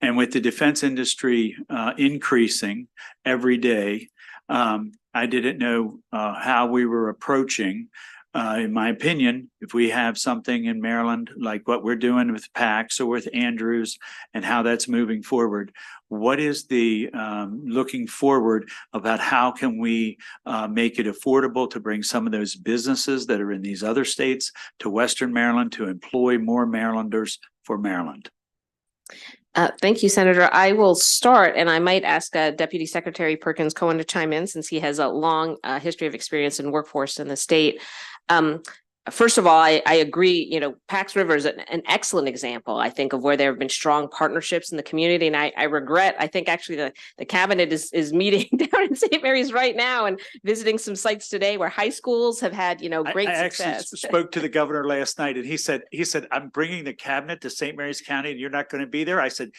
And with the defense industry increasing every day, I didn't know how we were approaching. In my opinion, if we have something in Maryland like what we're doing with PACS or with Andrews and how that's moving forward, what is the looking forward about how can we make it affordable to bring some of those businesses that are in these other states to Western Maryland to employ more Marylanders for Maryland? Thank you, Senator. I will start, and I might ask Deputy Secretary Perkins Cohen to chime in since he has a long history of experience in workforce in the state. First of all, I agree, Pax River is an excellent example, I think, of where there have been strong partnerships in the community. And I regret, I think actually the cabinet is meeting down in St. Mary's right now and visiting some sites today where high schools have had, great I success. actually spoke to the governor last night, and he said, I'm bringing the cabinet to St. Mary's County and you're not going to be there. I said,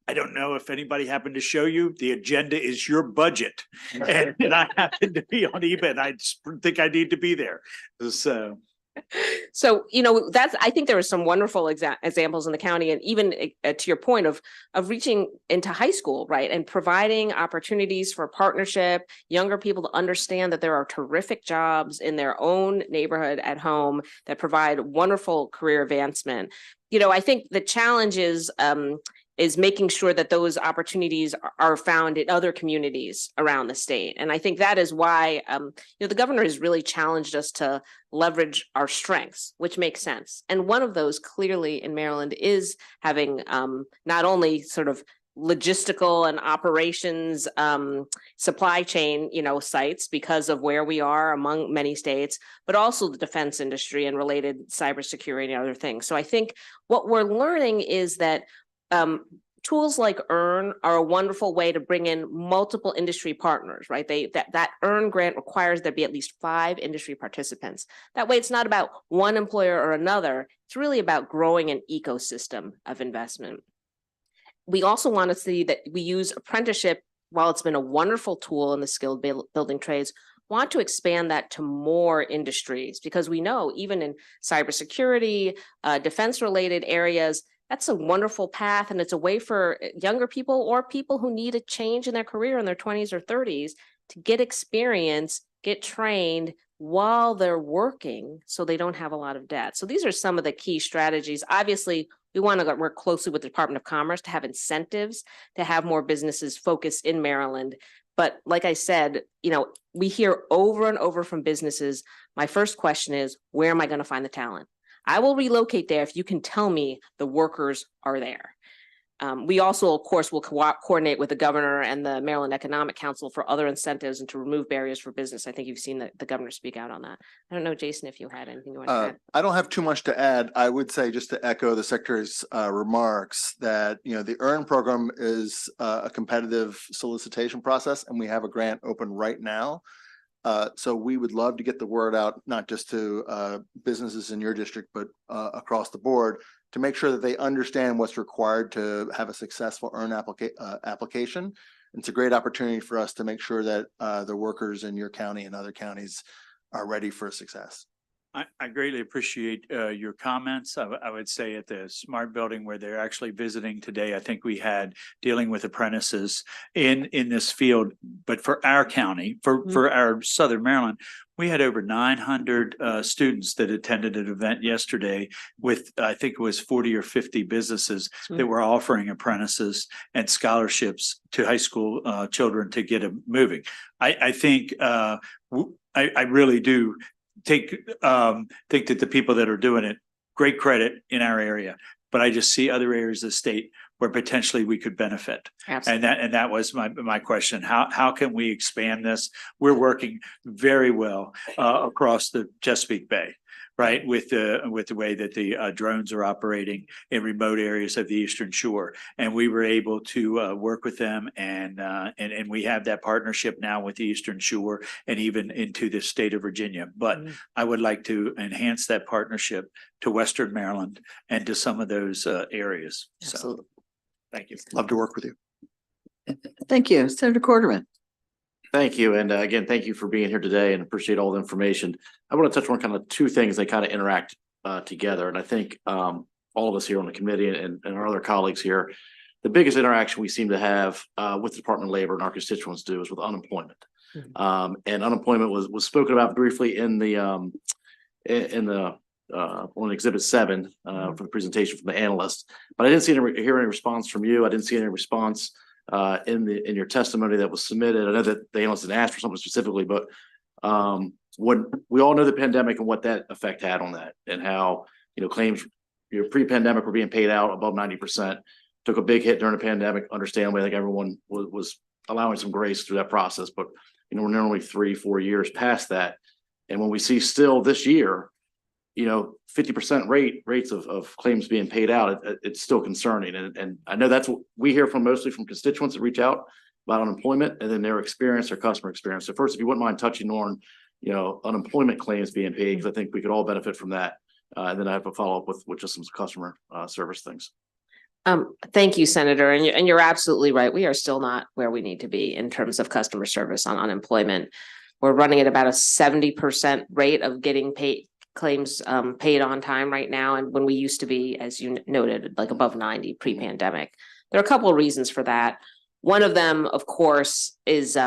I don't know if anybody happened to show you, the agenda is your budget. And I happen to be on EBA, and I just think I need to be there. So, I think there are some wonderful examples in the county, and even to your point of reaching into high school, right? And providing opportunities for partnership, younger people to understand that there are terrific jobs in their own neighborhood at home that provide wonderful career advancement. I think the challenge is making sure that those opportunities are found in other communities around the state. And I think that is why, the governor has really challenged us to leverage our strengths, which makes sense. And one of those clearly in Maryland is having not only sort of logistical and operations supply chain, sites because of where we are among many states, but also the defense industry and related cybersecurity and other things. So I think what we're learning is that tools like EARN are a wonderful way to bring in multiple industry partners, right? That EARN grant requires there be at least 5 industry participants. That way, it's not about one employer or another. It's really about growing an ecosystem of investment. We also want to see that we use apprenticeship, while it's been a wonderful tool in the skilled building trades, want to expand that to more industries, because we know even in cybersecurity, defense-related areas, that's a wonderful path, and it's a way for younger people or people who need a change in their career in their 20s or 30s to get experience, get trained while they're working so they don't have a lot of debt. So these are some of the key strategies. Obviously, we want to work closely with the Department of Commerce to have incentives to have more businesses focus in Maryland. But like I said, we hear over and over from businesses, my first question is, where am I going to find the talent? I will relocate there if you can tell me the workers are there. We also, of course, will coordinate with the governor and the Maryland Economic Council for other incentives and to remove barriers for business. I think you've seen the governor speak out on that. I don't know, Jason, if you had anything you want to add. I don't have too much to add. I would say, just to echo the secretary's remarks, that the EARN program is a competitive solicitation process, and we have a grant open right now. So we would love to get the word out, not just to businesses in your district, but across the board, to make sure that they understand what's required to have a successful EARN application. It's a great opportunity for us to make sure that the workers in your county and other counties are ready for success. I greatly appreciate your comments. I would say at the Smart Building where they're actually visiting today, I think we had dealing with apprentices in this field, but for our county, for our Southern Maryland, we had over 900 students that attended an event yesterday with, I think it was 40 or 50 businesses that were offering apprentices and scholarships to high school children to get them moving. I think I really do think that the people that are doing it, great credit in our area. but I just see other areas of the state where potentially we could benefit. Absolutely. And that was my question. How can we expand this? We're working very well across the Chesapeake Bay, right? With the way that the drones are operating in remote areas of the Eastern Shore. And we were able to work with them and we have that partnership now with the Eastern Shore and even into the state of Virginia. But I would like to enhance that partnership to Western Maryland and to some of those areas. So, Absolutely. thank you. Love to work with you. Thank you. Senator Corderman. Thank you. And again, thank you for being here today and appreciate all the information. I want to touch on kind of two things that kind of interact together. And I think all of us here on the committee and our other colleagues here, the biggest interaction we seem to have with the Department of Labor and our constituents do is with unemployment. And unemployment was spoken about briefly in the on Exhibit 7 for the presentation from the analyst. But I didn't hear any response from you. I didn't see any response in your testimony that was submitted. I know that the analyst didn't ask for something specifically, but when we all know the pandemic and what that effect had on that, and how claims pre-pandemic were being paid out above 90%, took a big hit during the pandemic. Understandably, I think everyone was allowing some grace through that process, but we're normally 3-4 years past that, and when we see still this year 50% rates of claims being paid out, it's still concerning. And I know that's what we hear from mostly from constituents that reach out about unemployment and then their experience, their customer experience. So first, if you wouldn't mind touching on, unemployment claims being paid, because I think we could all benefit from that. And then I have a follow-up with just some customer service things. Thank you, Senator. And you're absolutely right. We are still not where we need to be in terms of customer service on unemployment. We're running at about a 70% rate of getting claims paid on time right now, and when we used to be, as you noted, like above 90 pre-pandemic. There are a couple of reasons for that. One of them, of course, is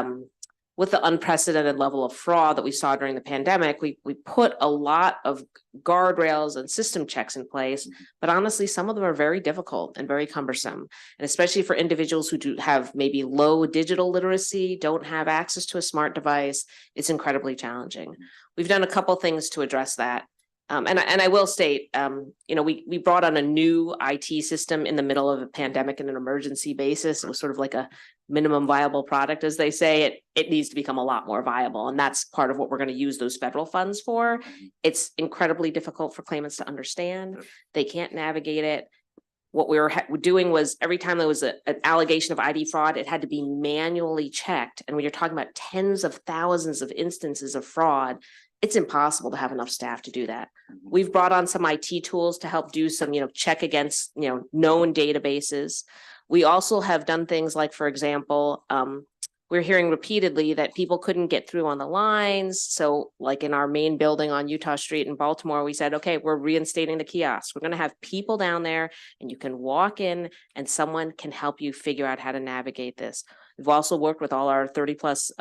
with the unprecedented level of fraud that we saw during the pandemic, we put a lot of guardrails and system checks in place, but honestly, some of them are very difficult and very cumbersome. And especially for individuals who do have maybe low digital literacy, don't have access to a smart device, it's incredibly challenging. We've done a couple things to address that. And I will state, we brought on a new IT system in the middle of a pandemic in an emergency basis. It was sort of like a minimum viable product, as they say. It needs to become a lot more viable. And that's part of what we're going to use those federal funds for. It's incredibly difficult for claimants to understand. They can't navigate it. What we were doing was every time there was an allegation of ID fraud, it had to be manually checked. And when you're talking about tens of thousands of instances of fraud, it's impossible to have enough staff to do that. We've brought on some IT tools to help do some, check against, known databases. We also have done things like, for example, we're hearing repeatedly that people couldn't get through on the lines. So like in our main building on Utah Street in Baltimore, we said, okay, we're reinstating the kiosks. We're going to have people down there and you can walk in and someone can help you figure out how to navigate this. We've also worked with all our 30 plus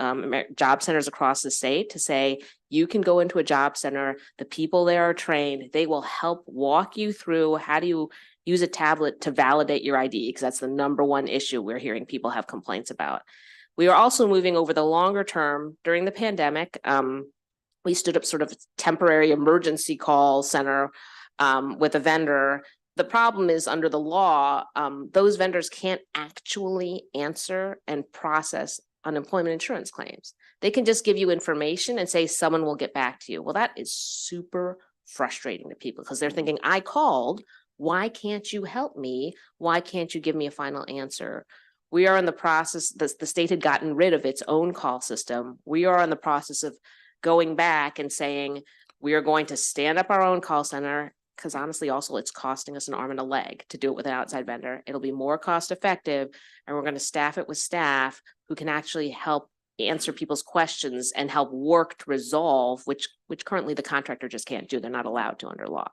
job centers across the state to say, you can go into a job center, the people there are trained, they will help walk you through how do you use a tablet to validate your ID, because that's the number one issue we're hearing people have complaints about. We are also moving over the longer term. During the pandemic, we stood up sort of a temporary emergency call center with a vendor. The problem is under the law, those vendors can't actually answer and process unemployment insurance claims. They can just give you information and say someone will get back to you. Well, that is super frustrating to people because they're thinking, I called, why can't you help me? Why can't you give me a final answer? We are in the process, the state had gotten rid of its own call system. We are in the process of going back and saying, we are going to stand up our own call center, because honestly, also it's costing us an arm and a leg to do it with an outside vendor. It'll be more cost effective, and we're going to staff it with staff who can actually help answer people's questions and help work to resolve, which currently the contractor just can't do. They're not allowed to under law.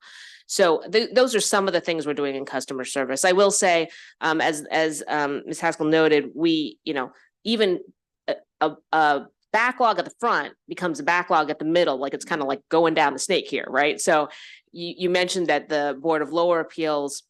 So those are some of the things we're doing in customer service. I will say, as Ms. Haskell noted, we, even a backlog at the front becomes a backlog at the middle, like it's kind of like going down the snake here, right? So you mentioned that the Board of Lower Appeals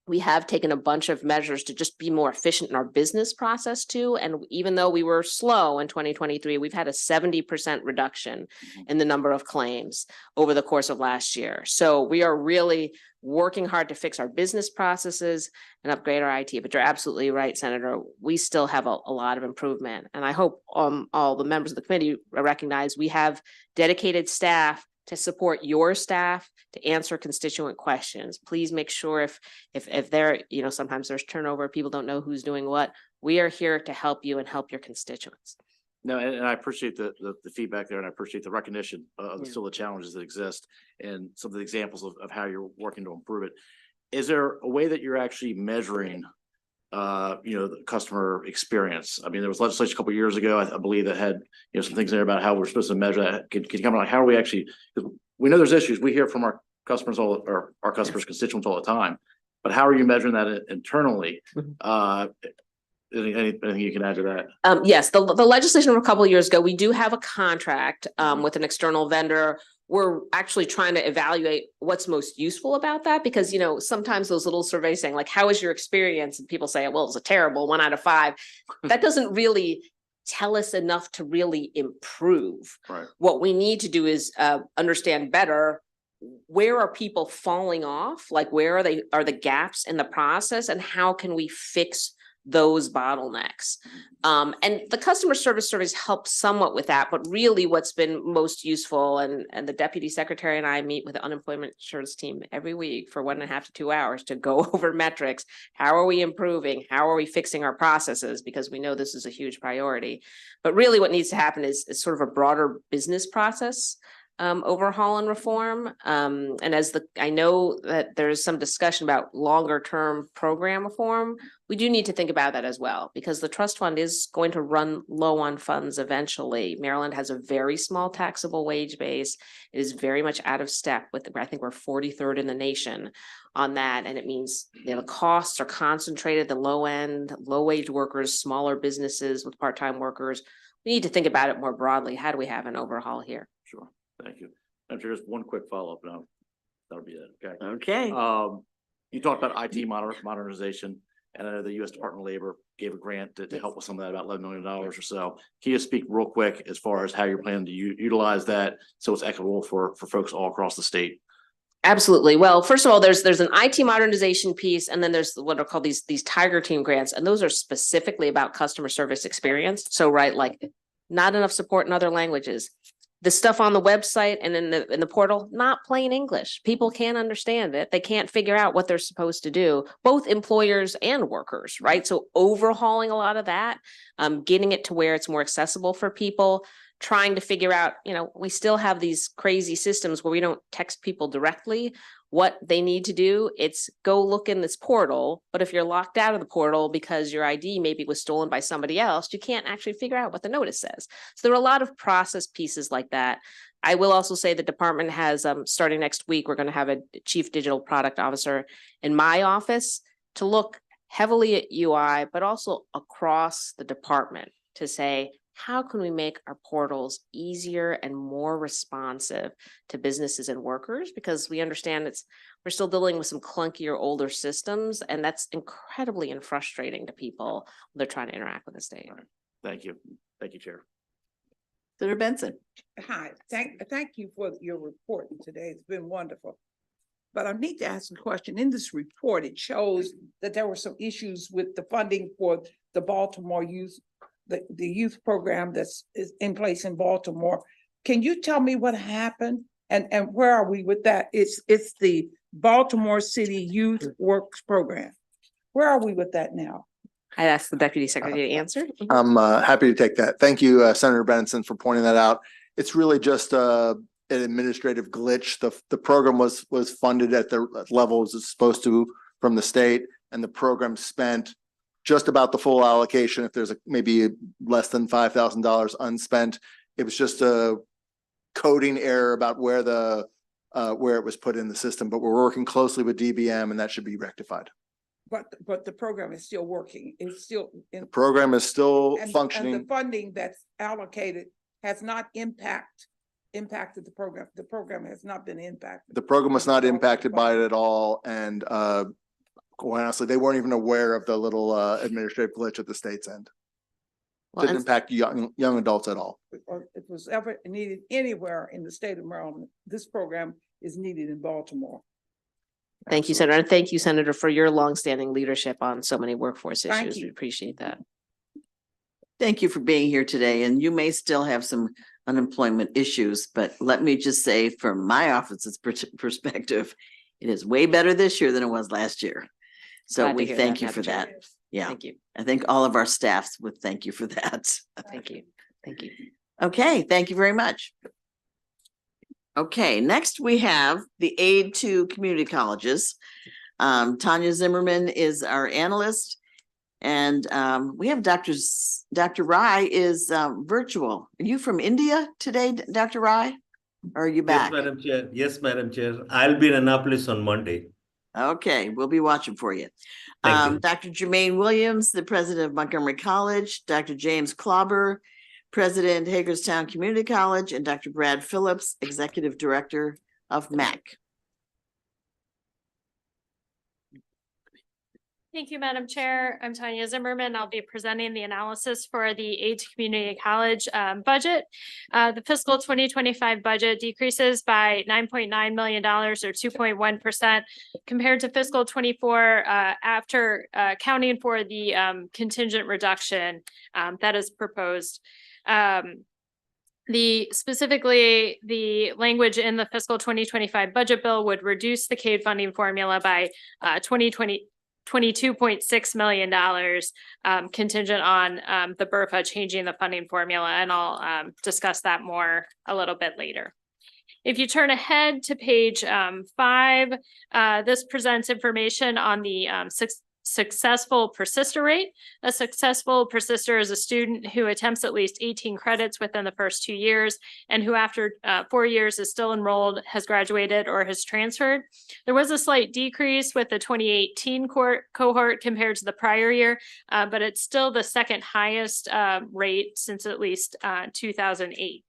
we have taken a bunch of measures to just be more efficient in our business process too. And even though we were slow in 2023, we've had a 70% reduction in the number of claims over the course of last year. So we are really working hard to fix our business processes and upgrade our IT. But you're absolutely right, Senator. We still have a lot of improvement. And I hope all the members of the committee recognize we have dedicated staff to support your staff to answer constituent questions. Please make sure if there, sometimes there's turnover, people don't know who's doing what. We are here to help you and help your constituents. No, and I appreciate the feedback there, and I appreciate the recognition of still the challenges that exist and some of the examples of how you're working to improve it. Is there a way that you're actually measuring the customer experience? I mean, there was legislation a couple of years ago, I believe, that had, some things there about how we're supposed to measure that. Can you comment on how are we actually, we know there's issues. We hear from our customers our customers' constituents all the time, but how are you measuring that internally? Anything you can add to that? Yes, the legislation from a couple of years ago, we do have a contract with an external vendor. We're actually trying to evaluate what's most useful about that, because, sometimes those little surveys saying like, how was your experience? And people say, well, it was a terrible 1 out of 5. That doesn't really tell us enough to really improve. Right. What we need to do is understand better, where are people falling off? Like, where are the gaps in the process, and how can we fix those bottlenecks? And the customer service surveys help somewhat with that, but really what's been most useful, and the deputy secretary and I meet with the unemployment insurance team every week for 1.5 to 2 hours to go over metrics. How are we improving? How are we fixing our processes? Because we know this is a huge priority. But really what needs to happen is sort of a broader business process overhaul and reform. And I know that there's some discussion about longer term program reform. We do need to think about that as well, because the trust fund is going to run low on funds eventually. Maryland has a very small taxable wage base. It is very much out of step with, I think we're 43rd in the nation on that. And it means the costs are concentrated, the low end, low wage workers, smaller businesses with part-time workers. We need to think about it more broadly. How do we have an overhaul here? Sure. Thank you. I'm sure just one quick follow-up now. That'll be it. Okay. Okay. You talked about IT modernization, and I know the U.S. Department of Labor gave a grant to help with some of that, about $11 million or so. Can you speak real quick as far as how you're planning to utilize that so it's equitable for folks all across the state? Absolutely. Well, first of all, there's an IT modernization piece, and then there's what are called these Tiger Team grants, and those are specifically about customer service experience. So, right, like not enough support in other languages. The stuff on the website and in the portal, not plain English. People can't understand it. They can't figure out what they're supposed to do, both employers and workers, right? So overhauling a lot of that, getting it to where it's more accessible for people, trying to figure out, we still have these crazy systems where we don't text people directly what they need to do. It's go look in this portal. But if you're locked out of the portal because your ID maybe was stolen by somebody else, you can't actually figure out what the notice says. So there are a lot of process pieces like that. I will also say the department has, starting next week, we're going to have a chief digital product officer in my office to look heavily at UI, but also across the department to say, how can we make our portals easier and more responsive to businesses and workers? Because we understand we're still dealing with some clunkier, older systems, and that's incredibly and frustrating to people when they're trying to interact with the state. All right. Thank you. Thank you, Chair. Senator Benson. Hi, thank you for your report today. It's been wonderful. But I need to ask a question. In this report, it shows that there were some issues with the funding for the Baltimore youth, the youth program that's in place in Baltimore. Can you tell me what happened and where are we with that? It's the Baltimore City Youth Works Program. Where are we with that now? I asked the deputy secretary to answer. I'm happy to take that. Thank you, Senator Benson, for pointing that out. It's really just an administrative glitch. The program was funded at the levels it's supposed to from the state, and the program spent just about the full allocation. If there's maybe less than $5,000 unspent, it was just a coding error about where it was put in the system. But we're working closely with DBM, and that should be rectified. But the program is still working. It's still The program is still functioning. And the funding that's allocated has not impacted the program. The program has not been impacted. The program was not impacted by it at all, and quite honestly, they weren't even aware of the little administrative glitch at the state's end. Well, Didn't and- impact young adults at all. Or if it was ever needed anywhere in the state of Maryland, this program is needed in Baltimore. Thank you, Senator. And thank you, Senator, for your longstanding leadership on so many workforce Thank issues. We you. appreciate that. Thank you for being here today, and you may still have some unemployment issues, but let me just say from my office's perspective, it is way better this year than it was last year. So Glad to we hear thank that, you for Madam that. Chair. Yeah, Thank you. I think all of our staffs would thank you for that. Thank you. Thank you. Okay, thank you very much. Okay, next we have the aid to community colleges. Tanya Zimmerman is our analyst. And we have Dr. Rai is virtual. Are you from India today, Dr. Rai? Or are you back? Yes, Madam Chair. Yes, Madam Chair. I'll be in Annapolis on Monday. Okay, we'll be watching for you. Thank you. Dr. Jermaine Williams, the president of Montgomery College, Dr. James Klauber, president Hagerstown Community College, and Dr. Brad Phillips, executive director of MAC. Thank you, Madam Chair. I'm Tanya Zimmerman. I'll be presenting the analysis for the Aid to Community College budget. The fiscal 2025 budget decreases by $9.9 million or 2.1% compared to fiscal 24 after accounting for the contingent reduction that is proposed. Specifically, the language in the fiscal 2025 budget bill would reduce the CAID funding formula by $22.6 million contingent on the BRFA changing the funding formula, and I'll discuss that more a little bit later. If you turn ahead to page 5, this presents information on the successful persister rate. A successful persister is a student who attempts at least 18 credits within the first 2 years and who after 4 years is still enrolled, has graduated, or has transferred. There was a slight decrease with the 2018 cohort compared to the prior year, but it's still the second highest rate since at least 2008.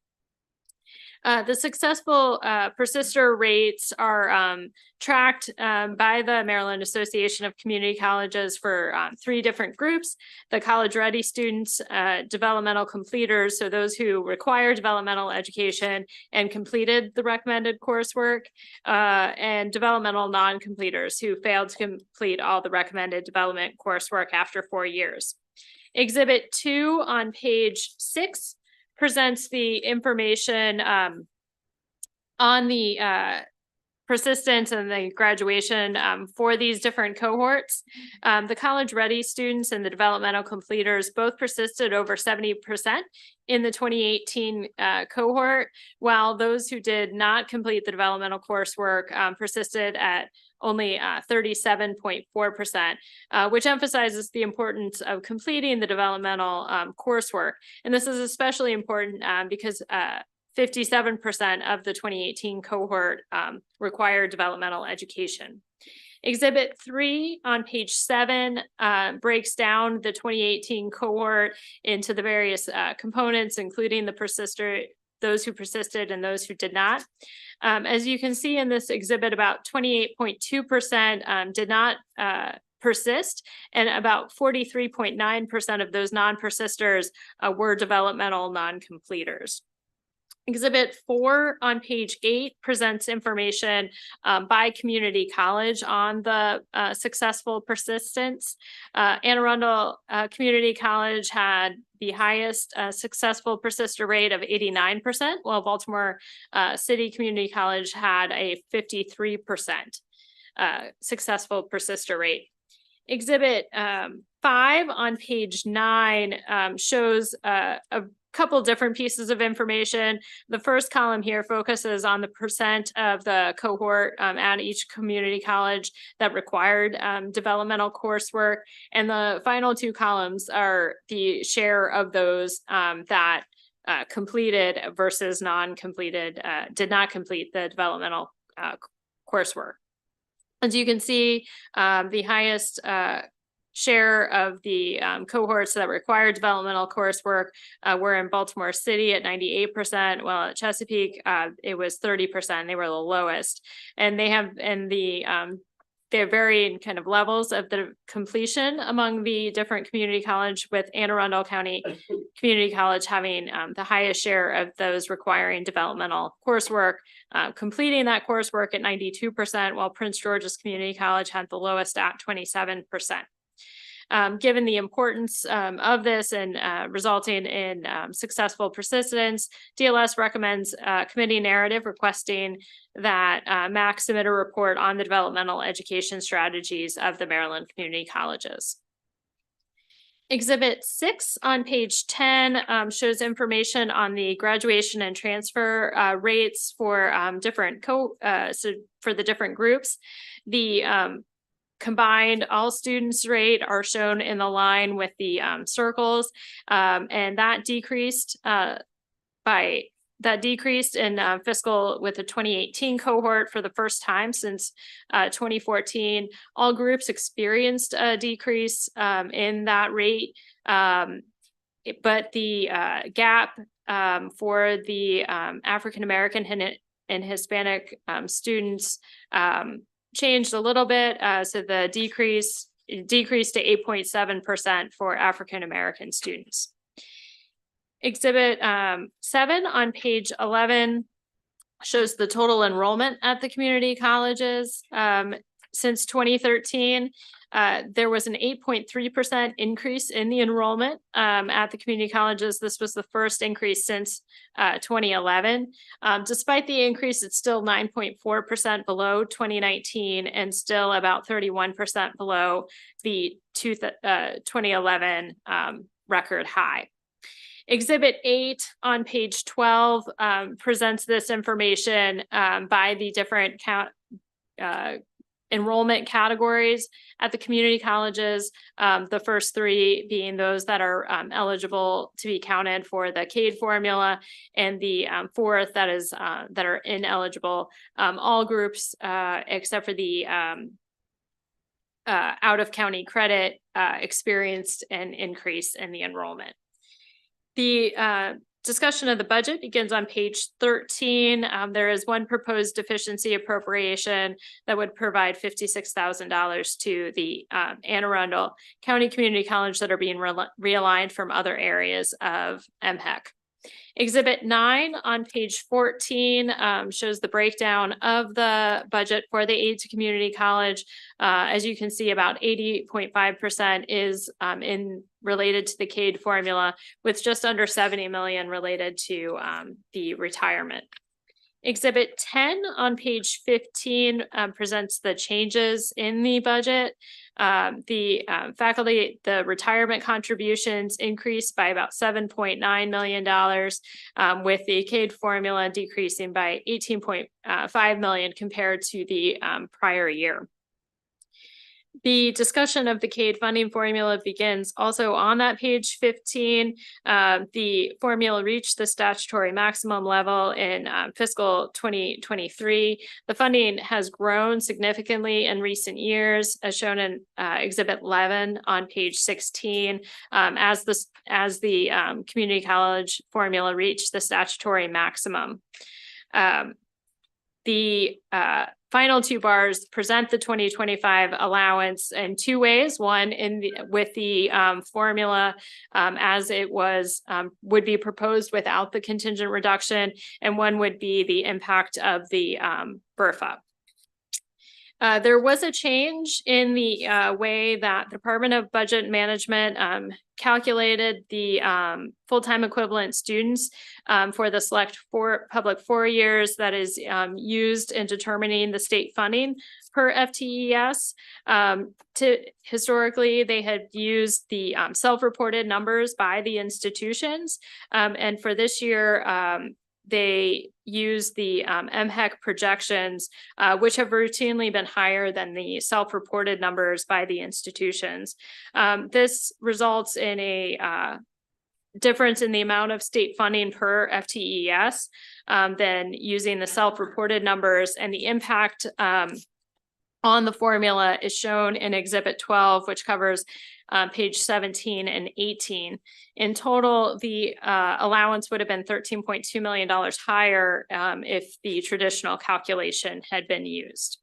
The successful persister rates are tracked by the Maryland Association of Community Colleges for 3 different groups: the college-ready students, developmental completers, so those who require developmental education and completed the recommended coursework, and developmental non-completers who failed to complete all the recommended development coursework after 4 years. Exhibit 2 on page 6 presents the information on the persistence and the graduation for these different cohorts. The college-ready students and the developmental completers both persisted over 70% in the 2018 cohort, while those who did not complete the developmental coursework persisted at only 37.4%, which emphasizes the importance of completing the developmental coursework. And this is especially important because 57% of the 2018 cohort required developmental education. Exhibit 3 on page 7 breaks down the 2018 cohort into the various components, including those who persisted and those who did not. As you can see in this exhibit, about 28.2% did not persist, and about 43.9% of those non-persisters were developmental non-completers. Exhibit 4 on page 8 presents information by community college on the successful persistence. Anne Arundel Community College had the highest successful persister rate of 89%, while Baltimore City Community College had a 53% successful persister rate. Exhibit 5 on page 9 shows a couple different pieces of information. The first column here focuses on the percent of the cohort at each community college that required developmental coursework. And the final 2 columns are the share of those that completed versus non-completed, did not complete the developmental coursework. As you can see, the highest share of the cohorts that required developmental coursework were in Baltimore City at 98%, while at Chesapeake it was 30%. They were the lowest, and they have in the There varying kind of levels of the completion among the different community college, with Anne Arundel County Community College having the highest share of those requiring developmental coursework, completing that coursework at 92%, while Prince George's Community College had the lowest at 27%. Given the importance of this and resulting in successful persistence, DLS recommends a committee narrative requesting that MAC submit a report on the developmental education strategies of the Maryland community colleges. Exhibit 6 on page 10 shows information on the graduation and transfer rates for for the different groups. The combined all students rate are shown in the line with the circles, and that decreased in fiscal with the 2018 cohort for the first time since 2014. All groups experienced a decrease in that rate, but the gap for the African American and Hispanic students changed a little bit. So the decreased to 8.7% for African American students. Exhibit 7 on page 11 shows the total enrollment at the community colleges. Since 2013, there was an 8.3% increase in the enrollment at the community colleges. This was the first increase since 2011. Despite the increase, it's still 9.4% below 2019 and still about 31% below the 2011 record high. Exhibit 8 on page 12 presents this information by the different enrollment categories at the community colleges. The first 3 being those that are eligible to be counted for the CADE formula, and the 4th that are ineligible. All groups except for the out of county credit experienced an increase in the enrollment. The discussion of the budget begins on page 13. There is one proposed deficiency appropriation that would provide $56,000 to the Anne Arundel County Community College that are being realigned from other areas of MHEC. Exhibit 9 on page 14 shows the breakdown of the budget for the aid to community college. As you can see, about 80.5% is related to the CADE formula, with just under 70 million related to the retirement. Exhibit 10 on page 15 presents the changes in the budget. The retirement contributions increased by about $7.9 million, with the CADE formula decreasing by $18.5 million compared to the prior year. The discussion of the CADE funding formula begins also on that page 15. The formula reached the statutory maximum level in fiscal 2023. The funding has grown significantly in recent years, as shown in Exhibit 11 on page 16, as the community college formula reached the statutory maximum. The final 2 bars present the 2025 allowance in 2 ways. One, with the formula as it was would be proposed without the contingent reduction, and one would be the impact of the BRFA. There was a change in the way that the Department of Budget Management calculated the full-time equivalent students for the select public 4 years that is used in determining the state funding per FTES. Historically, they had used the self-reported numbers by the institutions, and for this year, they use the MHEC projections, which have routinely been higher than the self-reported numbers by the institutions. This results in a difference in the amount of state funding per FTES than using the self-reported numbers, and the impact on the formula is shown in Exhibit 12, which covers page 17 and 18. In total, the allowance would have been $13.2 million higher if the traditional calculation had been used.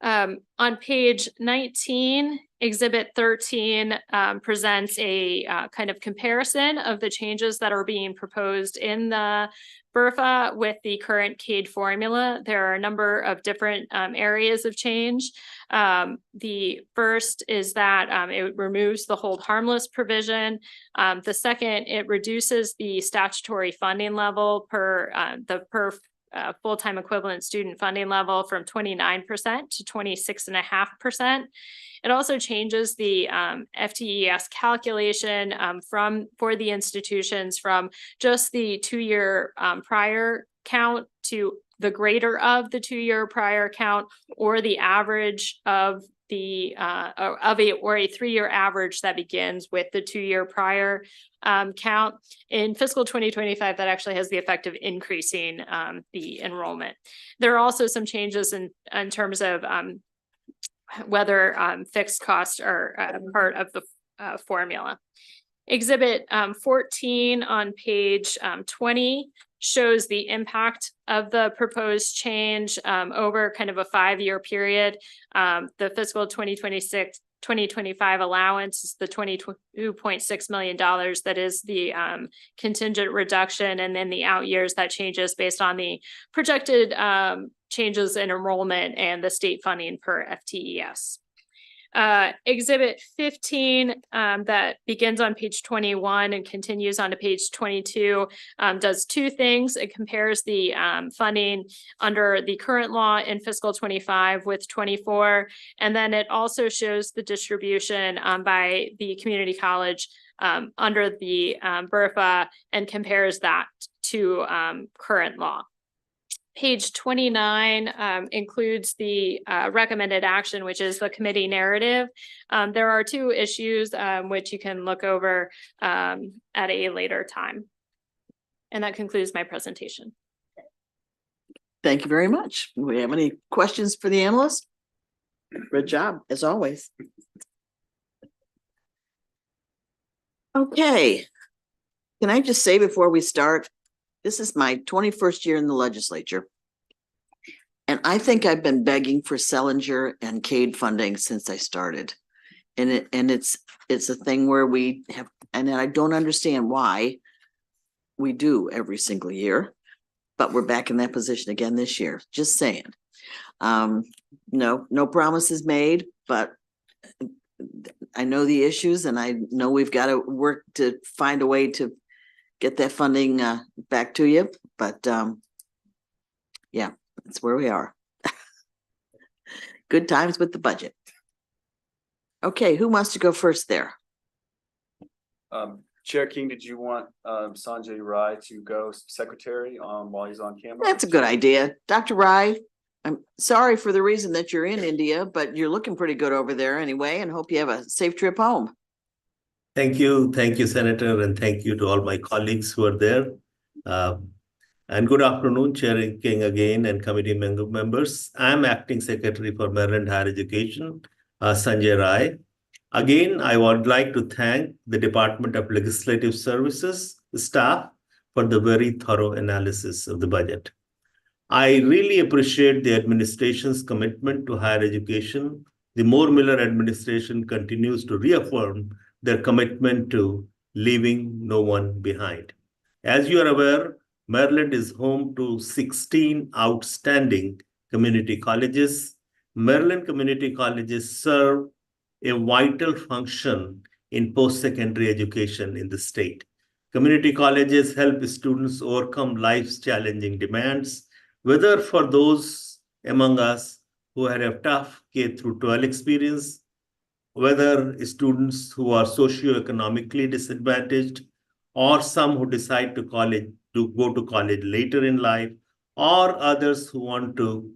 On page 19, Exhibit 13 presents a kind of comparison of the changes that are being proposed in the BRFA with the current CADE formula. There are a number of different areas of change. The first is that it removes the hold harmless provision. The second, it reduces the statutory funding level per full-time equivalent student funding level from 29% to 26.5%. It also changes the FTES calculation for the institutions from just the 2-year prior count to the greater of the 2-year prior count, or the average of the or a 3-year average that begins with the 2-year prior count. In fiscal 2025, that actually has the effect of increasing the enrollment. There are also some changes in terms of whether fixed costs are part of the formula. Exhibit 14 on page 20 shows the impact of the proposed change over kind of a 5-year period. The fiscal 2025 allowance is the $22.6 million. That is the contingent reduction, and then the out years that changes based on the projected changes in enrollment and the state funding per FTES. Exhibit 15 that begins on page 21 and continues on to page 22 does two things. It compares the funding under the current law in fiscal 25 with 24, and then it also shows the distribution by the community college under the BRFA and compares that to current law. Page 29 includes the recommended action, which is the committee narrative. There are two issues which you can look over at a later time. And that concludes my presentation. Thank you very much. Do we have any questions for the analyst? Good job, as always. Okay. Can I just say before we start, this is my 21st year in the legislature. And I think I've been begging for Sellinger and CADE funding since I started. And it's a thing where we have, and I don't understand why we do every single year, but we're back in that position again this year. Just saying. No promises made, but I know the issues, and I know we've got to work to find a way to get that funding back to you, but yeah, that's where we are. Good times with the budget. Okay, who wants to go first there? Chair King, did you want Sanjay Rai to go secretary while he's on camera? That's a good idea. Dr. Rai, I'm sorry for the reason that you're in India, but you're looking pretty good over there anyway, and hope you have a safe trip home. Thank you, Senator, and thank you to all my colleagues who are there. And good afternoon, Chair King again, and committee members. I'm Acting Secretary for Maryland Higher Education, Sanjay Rai. Again, I would like to thank the Department of Legislative Services staff for the very thorough analysis of the budget. I really appreciate the administration's commitment to higher education. The Moore Miller administration continues to reaffirm their commitment to leaving no one behind. As you are aware, Maryland is home to 16 outstanding community colleges. Maryland community colleges serve a vital function in post-secondary education in the state. Community colleges help students overcome life's challenging demands, whether for those among us who had a tough K-12 experience, whether students who are socioeconomically disadvantaged, or some who decide to go to college later in life, or others who want to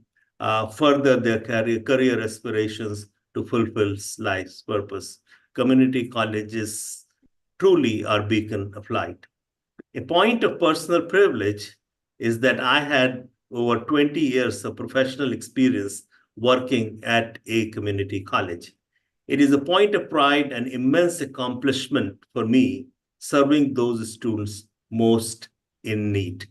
further their career aspirations to fulfill life's purpose. Community colleges truly are beacon of light. A point of personal privilege is that I had over 20 years of professional experience working at a community college. It is a point of pride and immense accomplishment for me serving those students most in need.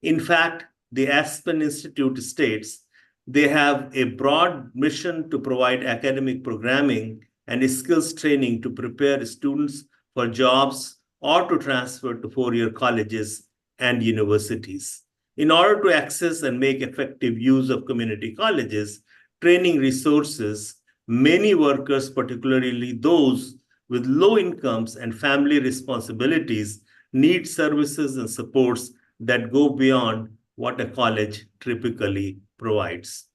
In fact, the Aspen Institute states They have a broad mission to provide academic programming and skills training to prepare students for jobs or to transfer to four-year colleges and universities. In order to access and make effective use of community colleges, training resources, many workers, particularly those with low incomes and family responsibilities, need services and supports that go beyond what a college typically provides.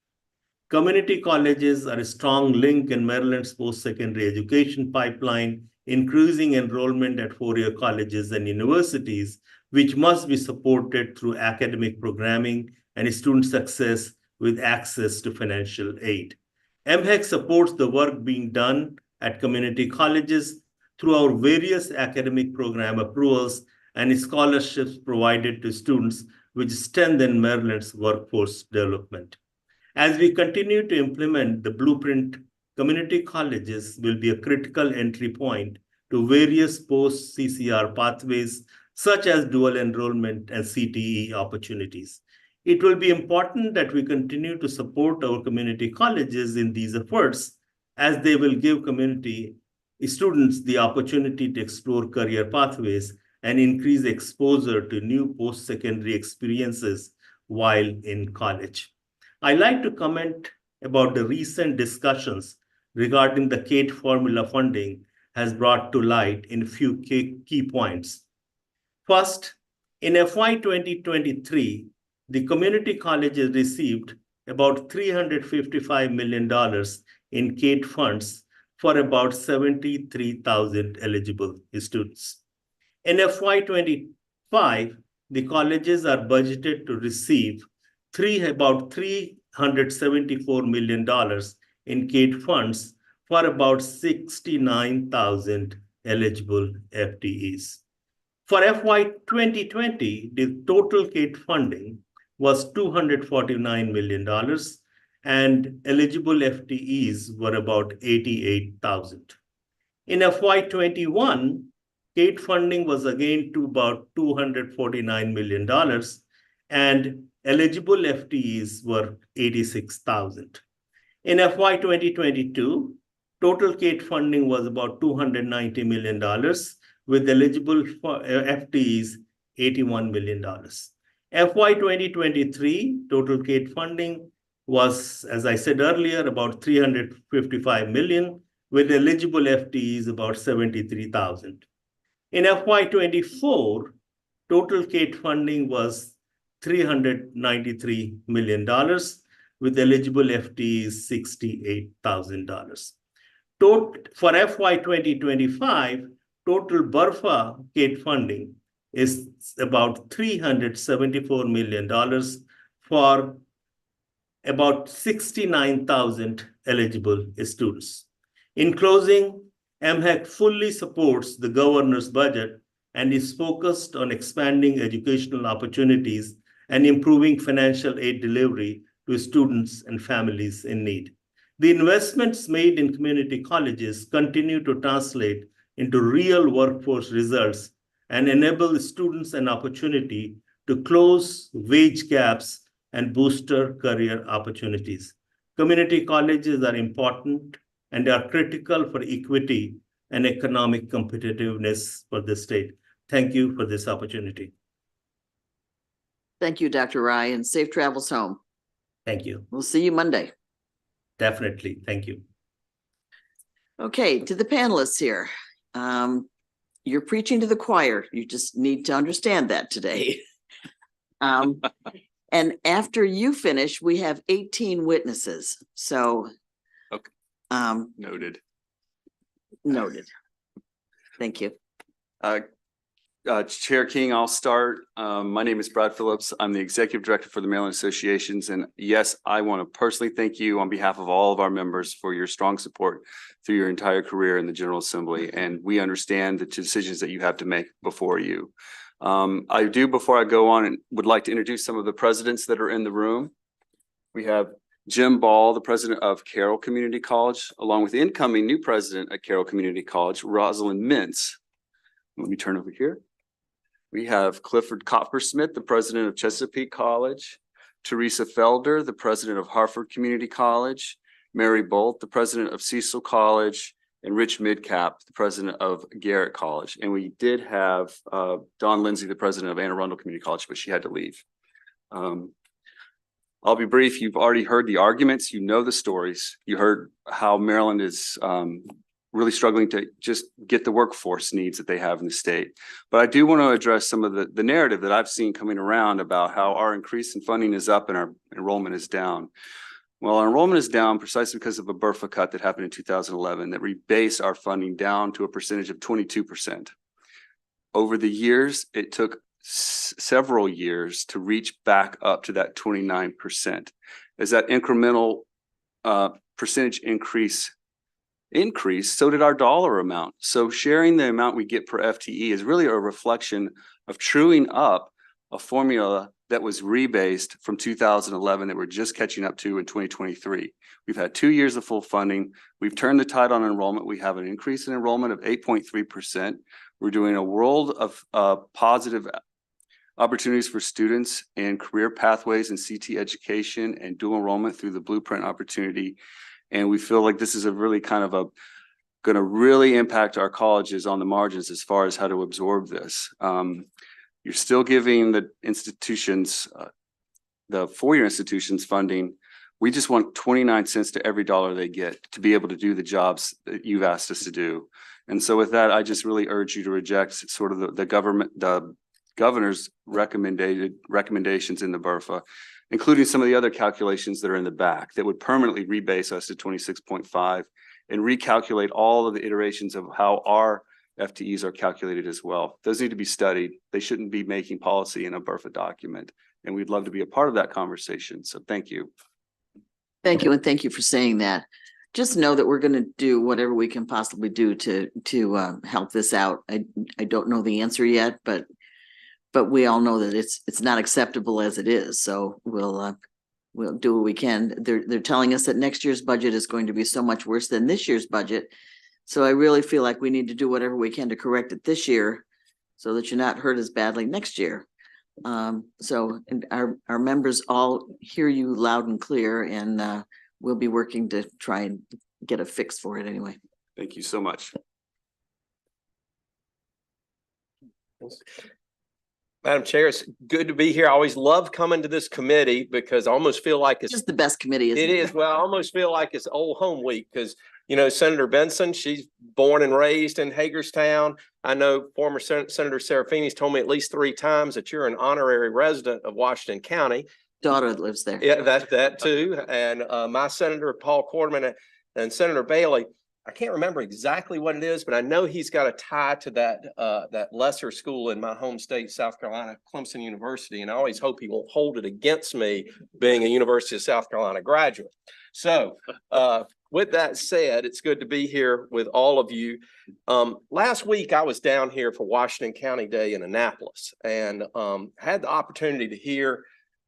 Community colleges are a strong link in Maryland's post-secondary education pipeline, increasing enrollment at four-year colleges and universities, which must be supported through academic programming and student success with access to financial aid. MHEC supports the work being done at community colleges through our various academic program approvals and scholarships provided to students, which strengthen Maryland's workforce development. As we continue to implement the blueprint, community colleges will be a critical entry point to various post-CCR pathways, such as dual enrollment and CTE opportunities. It will be important that we continue to support our community colleges in these efforts, as they will give community students the opportunity to explore career pathways and increase exposure to new post-secondary experiences while in college. I'd like to comment about the recent discussions regarding the CATE formula funding has brought to light in a few key points. First, in FY 2023, the community colleges received about $355 million in CATE funds for about 73,000 eligible students. In FY 25, the colleges are budgeted to receive about $374 million in CATE funds for about 69,000 eligible FTEs. For FY 2020, the total CATE funding was $249 million, and eligible FTEs were about 88,000. In FY 21, CATE funding was again to about $249 million, and eligible FTEs were 86,000. In FY 2022, total CATE funding was about $290 million, with eligible FTEs $81 million. FY 2023, total CATE funding was, as I said earlier, about $355 million, with eligible FTEs about 73,000. In FY 24, total CATE funding was $393 million, with eligible FTEs $68,000. For FY 2025, total BRFA CATE funding is about $374 million for about 69,000 eligible students. In closing, MHEC fully supports the governor's budget and is focused on expanding educational opportunities and improving financial aid delivery to students and families in need. The investments made in community colleges continue to translate into real workforce results and enable students an opportunity to close wage gaps and booster career opportunities. Community colleges are important and are critical for equity and economic competitiveness for the state. Thank you for this opportunity. Thank you, Dr. Rai, and safe travels home. Thank you. We'll see you Monday. Definitely. Thank you. Okay, to the panelists here. You're preaching to the choir. You just need to understand that today. And after you finish, we have 18 witnesses. So. Okay. Noted. Noted. Thank you. Chair King, I'll start. My name is Brad Phillips. I'm the Executive Director for the Maryland Associations. And yes, I want to personally thank you on behalf of all of our members for your strong support through your entire career in the General Assembly. And we understand the decisions that you have to make before you. I do, before I go on, and would like to introduce some of the presidents that are in the room. We have Jim Ball, the president of Carroll Community College, along with the incoming new president at Carroll Community College, Rosalind Mintz. Let me turn over here. We have Clifford Coppersmith, the president of Chesapeake College, Teresa Felder, the president of Hartford Community College, Mary Bolt, the president of Cecil College, and Rich Midcap, the president of Garrett College. And we did have Dawn Lindsay, the president of Anne Arundel Community College, but she had to leave. I'll be brief. You've already heard the arguments. You know the stories. You heard how Maryland is really struggling to just get the workforce needs that they have in the state. But I do want to address some of the narrative that I've seen coming around about how our increase in funding is up and our enrollment is down. Well, our enrollment is down precisely because of a BRFA cut that happened in 2011 that rebased our funding down to a percentage of 22%. Over the years, it took several years to reach back up to that 29%. As that incremental percentage increase, so did our dollar amount. So sharing the amount we get per FTE is really a reflection of truing up a formula that was rebased from 2011 that we're just catching up to in 2023. We've had 2 years of full funding. We've turned the tide on enrollment. We have an increase in enrollment of 8.3%. We're doing a world of positive opportunities for students and career pathways in CT education and dual enrollment through the Blueprint opportunity. And we feel like this is a really kind of going to really impact our colleges on the margins as far as how to absorb this. You're still giving the institutions, the four-year institutions funding. We just want 29 cents to every dollar they get to be able to do the jobs that you've asked us to do. And so with that, I just really urge you to reject sort of the governor's recommendations in the BRFA, including some of the other calculations that are in the back that would permanently rebase us to 26.5 and recalculate all of the iterations of how our FTEs are calculated as well. Those need to be studied. They shouldn't be making policy in a BRFA document. And we'd love to be a part of that conversation. So thank you. Thank you, and thank you for saying that. Just know that we're going to do whatever we can possibly do to help this out. I don't know the answer yet, but we all know that it's not acceptable as it is. So we'll do what we can. They're telling us that next year's budget is going to be so much worse than this year's budget. So I really feel like we need to do whatever we can to correct it this year so that you're not hurt as badly next year. So and our members all hear you loud and clear, and we'll be working to try and get a fix for it anyway. Thank you so much. Madam Chair, it's good to be here. I always love coming to this committee because I almost feel like it's just the best committee. Isn't it? It is. Well, I almost feel like it's old home week because, you know, Senator Benson, she's born and raised in Hagerstown. I know former Senator Serafini's told me at least 3 times that you're an honorary resident of Washington County. Daughter lives there. Yeah, that too. And my Senator Paul Quarterman and Senator Bailey, I can't remember exactly what it is, but I know he's got a tie to that lesser school in my home state, South Carolina, Clemson University. And I always hope he won't hold it against me being a University of South Carolina graduate. So with that said, it's good to be here with all of you. Last week, I was down here for Washington County Day in Annapolis and had the opportunity to hear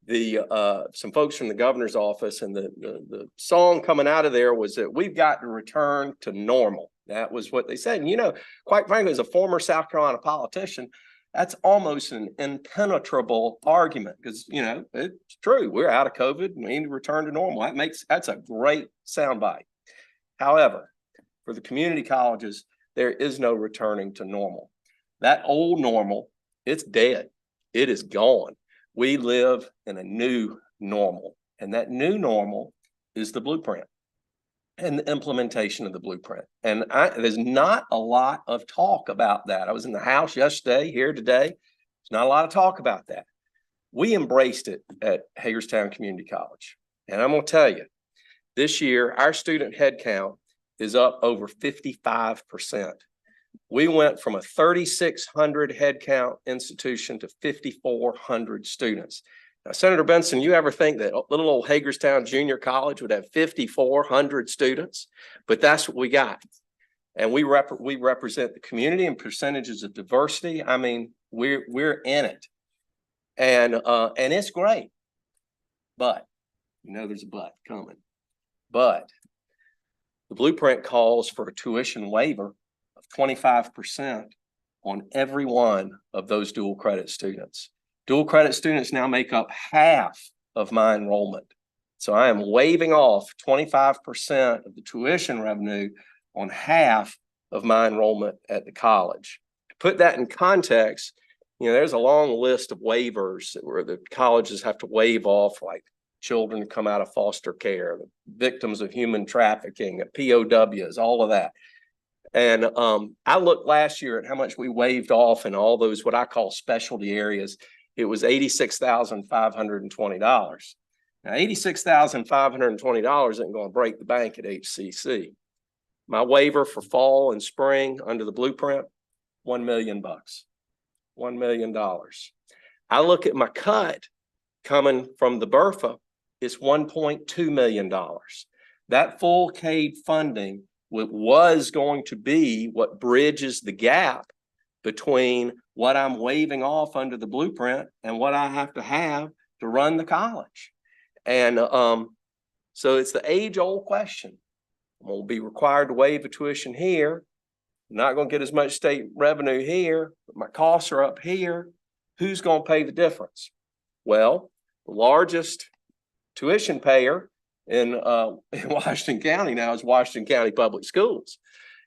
some folks from the governor's office, and the song coming out of there was that we've got to return to normal. That was what they said. And, you know, quite frankly, as a former South Carolina politician, that's almost an impenetrable argument because, you know, it's true. We're out of COVID. We need to return to normal. That's a great soundbite. However, for the community colleges, there is no returning to normal. That old normal, it's dead. It is gone. We live in a new normal, and that new normal is the blueprint and the implementation of the blueprint. And there's not a lot of talk about that. I was in the House yesterday, here today. There's not a lot of talk about that. We embraced it at Hagerstown Community College. And I'm going to tell you, this year, our student headcount is up over 55%. We went from a 3,600 headcount institution to 5,400 students. Now, Senator Benson, you ever think that little old Hagerstown Junior College would have 5,400 students? But that's what we got. And we represent the community in percentages of diversity. I mean, we're in it. And it's great. But, you know, there's a but coming. But the blueprint calls for a tuition waiver 25% on every one of those dual credit students. Dual credit students now make up half of my enrollment. So I am waiving off 25% of the tuition revenue on half of my enrollment at the college. To put that in context, there's a long list of waivers where the colleges have to waive off, like children who come out of foster care, the victims of human trafficking, POWs, all of that. And I looked last year at how much we waived off in all those, what I call specialty areas. It was $86,520. Now, $86,520 isn't going to break the bank at HCC. My waiver for fall and spring under the blueprint, $1 million. $1 million. I look at my cut coming from the BRFA, it's $1.2 million. That full CADE funding was going to be what bridges the gap between what I'm waiving off under the blueprint and what I have to run the college. And so it's the age-old question. I'm going to be required to waive a tuition here. I'm not going to get as much state revenue here, but my costs are up here. Who's going to pay the difference? Well, the largest tuition payer in Washington County now is Washington County Public Schools.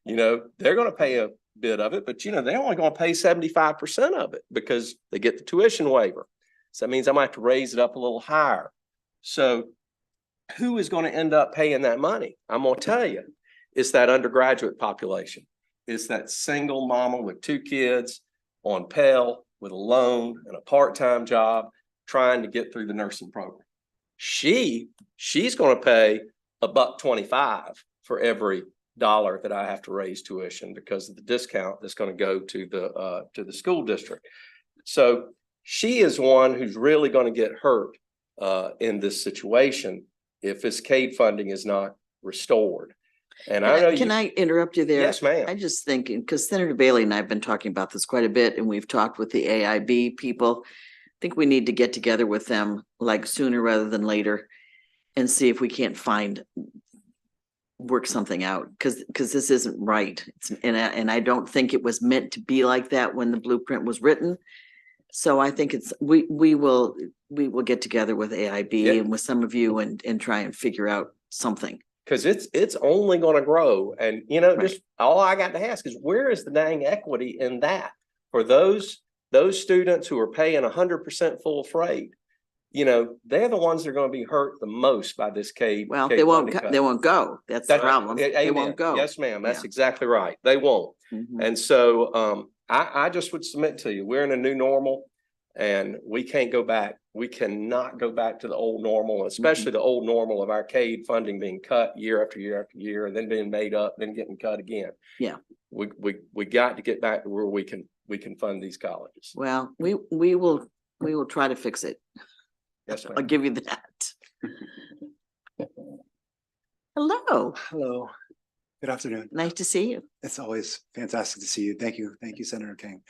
They're going to pay a bit of it, but they're only going to pay 75% of it because they get the tuition waiver. So that means I might have to raise it up a little higher. So who is going to end up paying that money? I'm going to tell you, it's that undergraduate population. It's that single mama with 2 kids on Pell with a loan and a part-time job trying to get through the nursing program. She's going to pay $1.25 for every dollar that I have to raise tuition because of the discount that's going to go to the school district. So she is one who's really going to get hurt in this situation if this CADE funding is not restored. And I know Can I interrupt you there? Yes, ma'am. I'm just thinking, because Senator Bailey and I have been talking about this quite a bit, and we've talked with the AIB people. I think we need to get together with them like sooner rather than later and see if we can't work something out, because this isn't right. And I don't think it was meant to be like that when the blueprint was written. So I think we will get together with AIB and with some of you and try and figure out something. Because it's only going to grow. And, just all I got to ask is, where is the dang equity in that for those students who are paying 100% full freight? They're the ones that are going to be hurt the most by this CADE. Well, they won't go. That's the problem. They won't go. Yes, ma'am. That's exactly right. They won't. Mhm. And so I just would submit to you, we're in a new normal and we can't go back. We cannot go back to the old normal, especially the old normal of our CADE funding being cut year after year after year and then being made up, then getting cut again. Yeah. We got to get back to where we can fund these colleges. Well, we will try to fix it. Yes, ma'am. I'll give you that. Hello. Hello. Good afternoon. Nice to see you. It's always fantastic to see you. Thank you. Thank you, Senator King.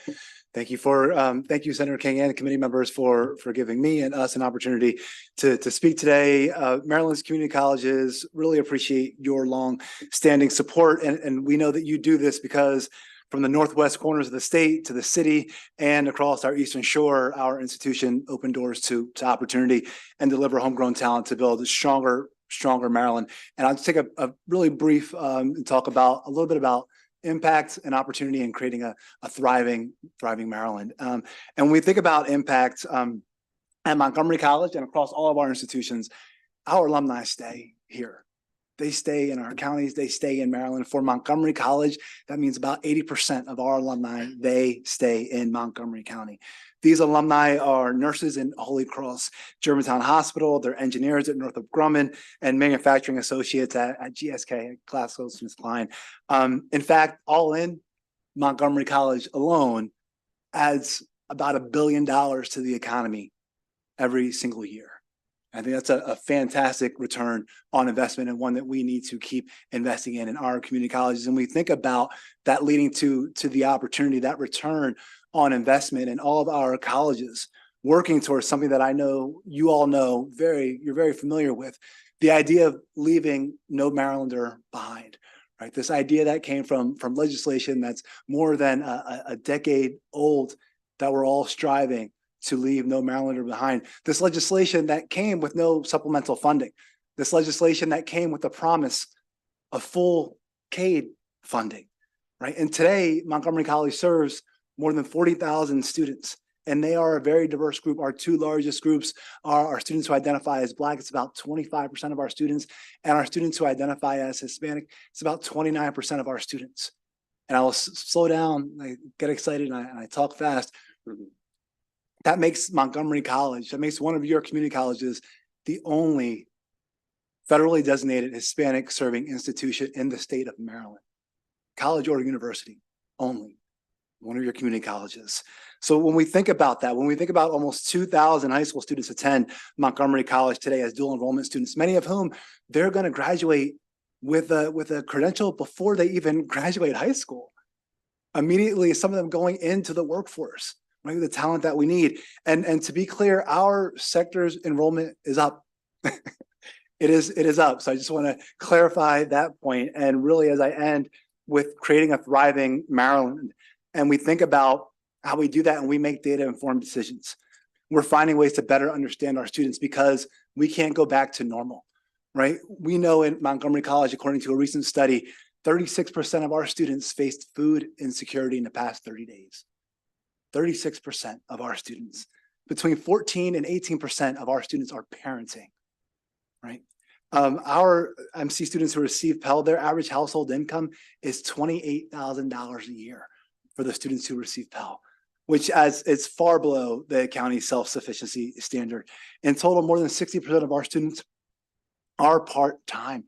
Thank you, Senator King and the committee members for giving me and us an opportunity to speak today. Maryland's community colleges really appreciate your long-standing support. And we know that you do this because from the northwest corners of the state to the city and across our eastern shore, our institution opened doors to opportunity and deliver homegrown talent to build a stronger Maryland. And I'll just take a really brief and talk about a little bit about impact and opportunity in creating a thriving Maryland. And when we think about impact at Montgomery College and across all of our institutions, our alumni stay here. They stay in our counties, they stay in Maryland. For Montgomery College, that means about 80% of our alumni, they stay in Montgomery County. These alumni are nurses in Holy Cross Germantown Hospital, they're engineers at Northrop Grumman, and manufacturing associates at GSK, at GlaxoSmithKline. In fact, all in, Montgomery College alone adds about $1 billion to the economy every single year. I think that's a fantastic return on investment and one that we need to keep investing in our community colleges. And we think about that leading to the opportunity, that return on investment in all of our colleges, working towards something that I know you all know you're very familiar with, the idea of leaving no Marylander behind, right? This idea that came from legislation that's more than a decade old, that we're all striving to leave no Marylander behind. This legislation that came with no supplemental funding. This legislation that came with the promise of full CADE funding, right? And today, Montgomery College serves more than 40,000 students, and they are a very diverse group. Our two largest groups are our students who identify as Black. It's about 25% of our students, and our students who identify as Hispanic, it's about 29% of our students. And I will slow down, I get excited, and I talk fast. That makes Montgomery College, that makes one of your community colleges the only federally designated Hispanic serving institution in the state of Maryland. College or university only, one of your community colleges. So when we think about that, when we think about almost 2,000 high school students attend Montgomery College today as dual enrollment students, many of whom they're going to graduate with a credential before they even graduate high school. Immediately, some of them going into the workforce, right? The talent that we need. And to be clear, our sector's enrollment is up. It is up. So I just want to clarify that point. And really, as I end with creating a thriving Maryland, and we think about how we do that and we make data-informed decisions. We're finding ways to better understand our students because we can't go back to normal, right? We know in Montgomery College, according to a recent study, 36% of our students faced food insecurity in the past 30 days. 36% of our students. Between 14 and 18% of our students are parenting, right? Our MC students who receive Pell, their average household income is $28,000 a year for the students who receive Pell, which is far below the county's self-sufficiency standard. In total, more than 60% of our students are part-time.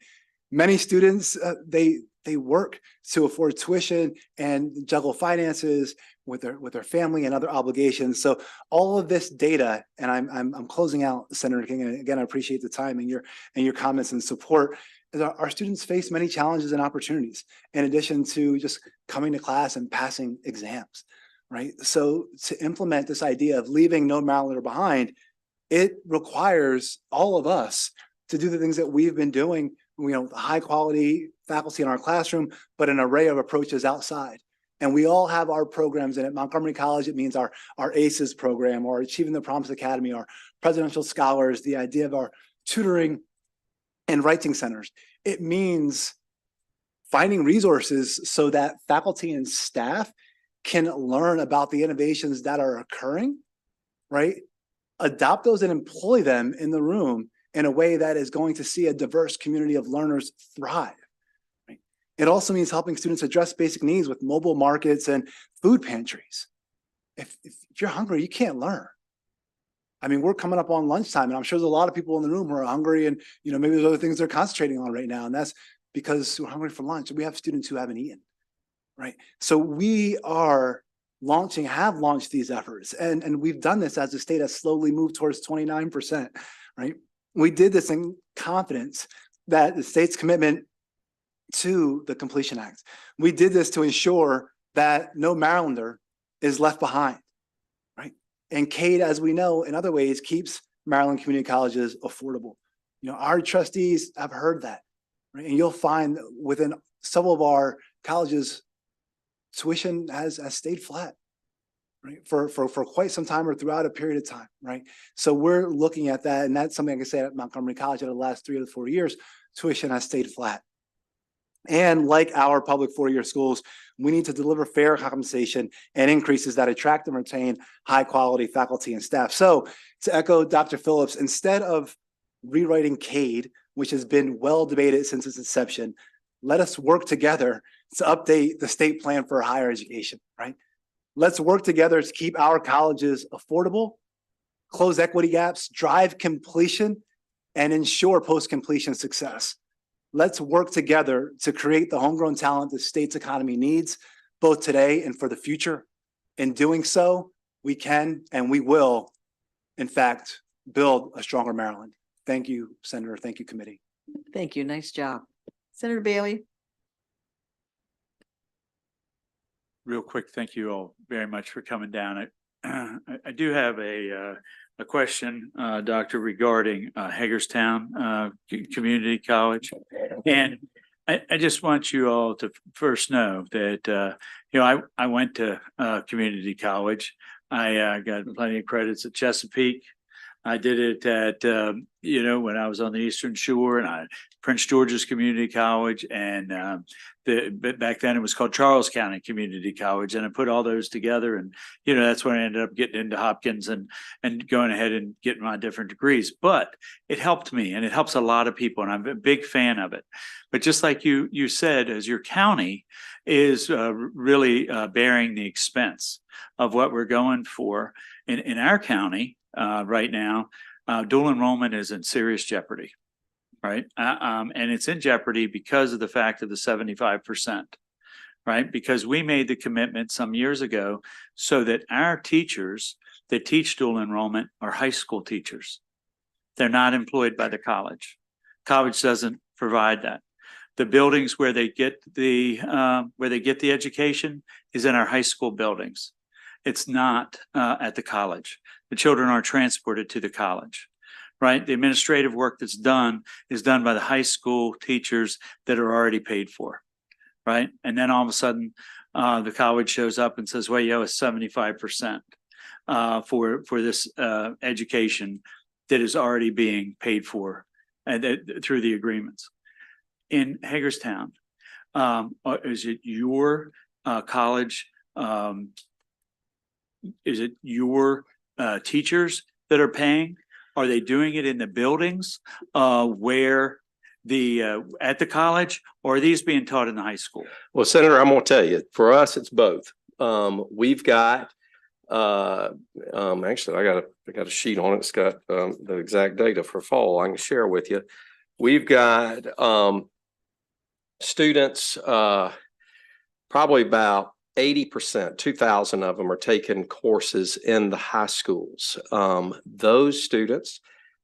Many students, they work to afford tuition and juggle finances with their family and other obligations. So all of this data, and I'm closing out, Senator King, and again, I appreciate the time and your comments and support. Our students face many challenges and opportunities in addition to just coming to class and passing exams, right? So to implement this idea of leaving no Marylander behind, it requires all of us to do the things that we've been doing, high quality faculty in our classroom, but an array of approaches outside. And we all have our programs, and at Montgomery College, it means our ACES program, or Achieving the Promise Academy, our Presidential Scholars, the idea of our tutoring and writing centers. It means finding resources so that faculty and staff can learn about the innovations that are occurring, right? Adopt those and employ them in the room in a way that is going to see a diverse community of learners thrive. Right? It also means helping students address basic needs with mobile markets and food pantries. If you're hungry, you can't learn. I mean, we're coming up on lunchtime, and I'm sure there's a lot of people in the room who are hungry, and maybe there's other things they're concentrating on right now, and that's because we're hungry for lunch. We have students who haven't eaten, right? So we have launched these efforts, and we've done this as the state has slowly moved towards 29%, right? We did this in confidence that the state's commitment to the Completion Act. We did this to ensure that no Marylander is left behind, right? And CADE, as we know, in other ways, keeps Maryland community colleges affordable. Our trustees have heard that, right? And you'll find within several of our colleges, tuition has stayed flat, right? For quite some time or throughout a period of time, right? So we're looking at that, and that's something I can say at Montgomery College over the last 3 or 4 years, tuition has stayed flat. And like our public four-year schools, we need to deliver fair compensation and increases that attract and retain high-quality faculty and staff. So to echo Dr. Phillips, instead of rewriting CADE, which has been well debated since its inception, let us work together to update the state plan for higher education, right? Let's work together to keep our colleges affordable, close equity gaps, drive completion, and ensure post-completion success. Let's work together to create the homegrown talent the state's economy needs, both today and for the future. In doing so, we can and we will, in fact, build a stronger Maryland. Thank you, Senator. Thank you, committee. Thank you. Nice job. Senator Bailey. Real quick, thank you all very much for coming down. I do have a question, Doctor, regarding Hagerstown Community College. And I just want you all to first know that, I went to community college. I got plenty of credits at Chesapeake. I did it at, when I was on the Eastern Shore, and Prince George's Community College, and but back then it was called Charles County Community College, and I put all those together, and that's when I ended up getting into Hopkins and going ahead and getting my different degrees. But it helped me, and it helps a lot of people, and I'm a big fan of it. But just like you said, as your county is really bearing the expense of what we're going for in our county. Right now, dual enrollment is in serious jeopardy, right? And it's in jeopardy because of the fact of the 75%, right? Because we made the commitment some years ago so that our teachers that teach dual enrollment are high school teachers. They're not employed by the college. College doesn't provide that. The buildings where they get the education is in our high school buildings. It's not at the college. The children are transported to the college, right? The administrative work that's done is done by the high school teachers that are already paid for, right? And then all of a sudden, the college shows up and says, well, you owe us 75% for this education that is already being paid for through the agreements. In Hagerstown, is it your college? Is it your teachers that are paying? Are they doing it in the buildings where at the college, or are these being taught in the high school? Well, Senator, I'm going to tell you, for us, it's both. We've got actually, I got a sheet on it. It's got the exact data for fall. I can share with you. We've got students, probably about 80%, 2,000 of them are taking courses in the high schools. Those students,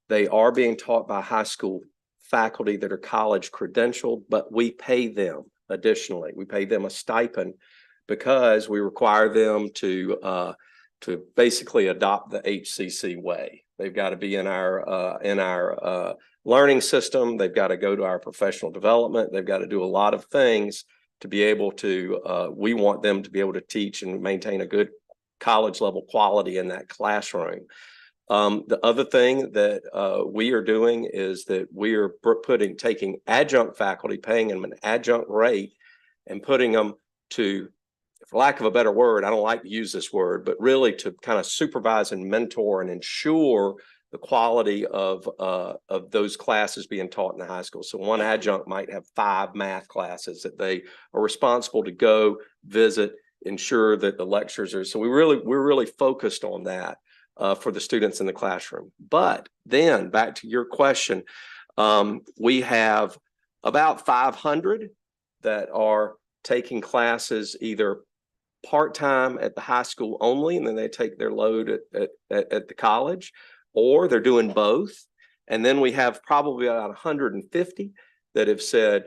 they are being taught by high school faculty that are college credentialed, but we pay them additionally. We pay them a stipend because we require them to basically adopt the HCC way. They've got to be in our learning system. They've got to go to our professional development. They've got to do a lot of things to be able to, we want them to be able to teach and maintain a good college level quality in that classroom. The other thing that we are doing is that we are taking adjunct faculty, paying them an adjunct rate and putting them to, for lack of a better word, I don't like to use this word, but really to kind of supervise and mentor and ensure the quality of those classes being taught in the high school. So one adjunct might have 5 math classes that they are responsible to go visit, ensure that the lectures are. So we're really focused on that for the students in the classroom. But then back to your question, we have about 500 that are taking classes either part-time at the high school only, and then they take their load at the college, or they're doing both. And then we have probably about 150 that have said,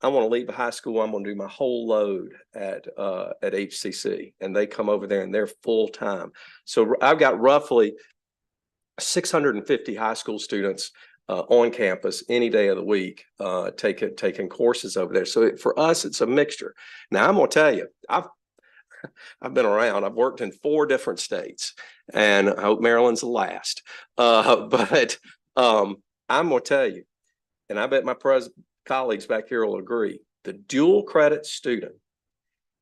I want to leave the high school, I'm going to do my whole load at HCC. And they come over there and they're full-time. So I've got roughly 650 high school students on campus any day of the week taking courses over there. So for us, it's a mixture. Now, I'm going to tell you, I've been around. I've worked in 4 different states, and I hope Maryland's the last. But I'm going to tell you, and I bet my colleagues back here will agree, the dual credit student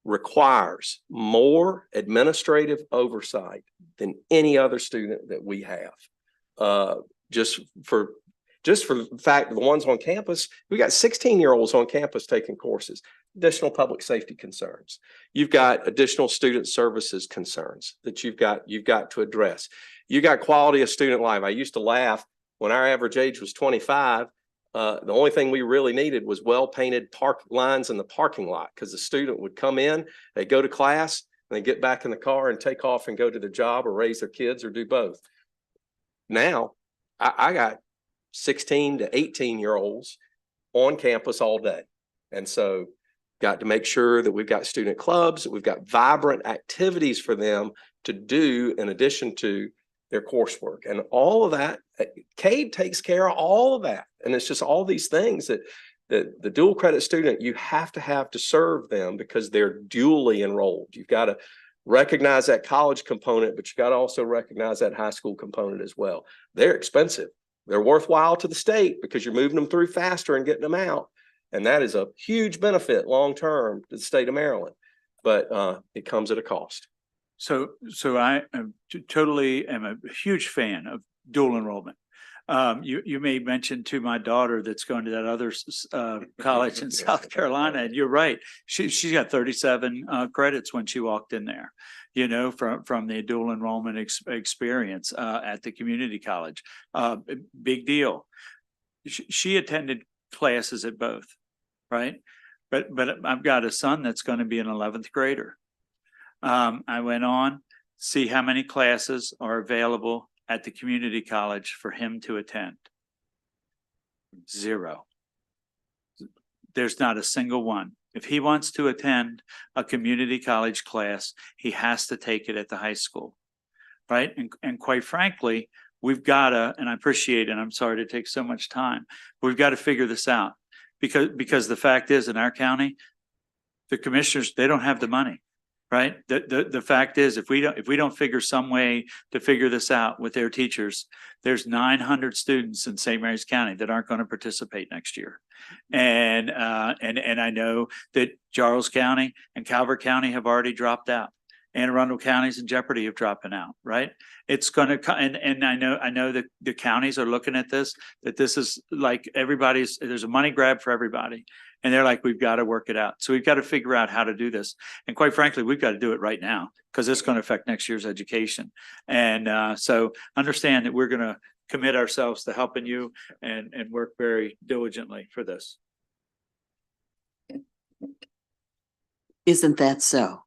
requires more administrative oversight than any other student that we have. Just for the fact that the ones on campus, we got 16-year-olds on campus taking courses, additional public safety concerns. You've got additional student services concerns that you've got to address. You got quality of student life. I used to laugh when our average age was 25. The only thing we really needed was well-painted park lines in the parking lot, because the student would come in, they go to class, and they get back in the car and take off and go to their job or raise their kids or do both. Now, I got 16 to 18-year-olds on campus all day. And so got to make sure that we've got student clubs, that we've got vibrant activities for them to do in addition to their coursework. And all of that, CADE takes care of all of that. And it's just all these things that the dual credit student, you have to serve them because they're dually enrolled. You've got to recognize that college component, but you got to also recognize that high school component as well. They're expensive. They're worthwhile to the state because you're moving them through faster and getting them out. And that is a huge benefit long-term to the state of Maryland, but it comes at a cost. So I totally am a huge fan of dual enrollment. You made mention to my daughter that's going to that other college in South Carolina, and you're right. She's got 37 credits when she walked in there, you know, from the dual enrollment experience at the community college. Big deal. She attended classes at both, right? But I've got a son that's going to be an 11th grader. I went on, see how many classes are available at the community college for him to attend. 0. There's not a single one. If he wants to attend a community college class, he has to take it at the high school, right? And quite frankly, we've got to, and I appreciate it, and I'm sorry to take so much time, but we've got to figure this out because the fact is in our county, the commissioners, they don't have the money. Right. The fact is, if we don't figure some way to figure this out with their teachers, there's 900 students in St. Mary's County that aren't going to participate next year. And I know that Charles County and Calvert County have already dropped out. Anne Arundel counties in jeopardy of dropping out. Right. It's going to and I know that the counties are looking at this, that this is like there's a money grab for everybody. And they're like, we've got to work it out. So we've got to figure out how to do this. And quite frankly, we've got to do it right now because it's going to affect next year's education. And so understand that we're going to commit ourselves to helping you and work very diligently for this. Isn't that so?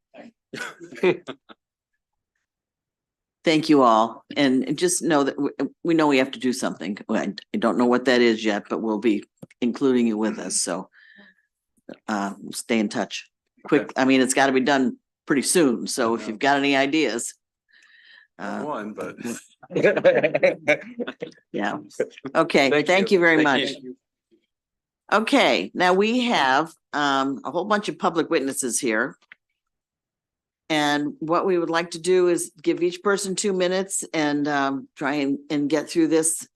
Thank you all. And just know that we know we have to do something. I don't know what that is yet, but we'll be including you with us. So stay in touch quick. I mean, it's got to be done pretty soon. So if you've got any ideas. One, but. Yeah. Okay. Thank you very much. Okay. Now we have a whole bunch of public witnesses here. And what we would like to do is give each person 2 minutes and try and get through this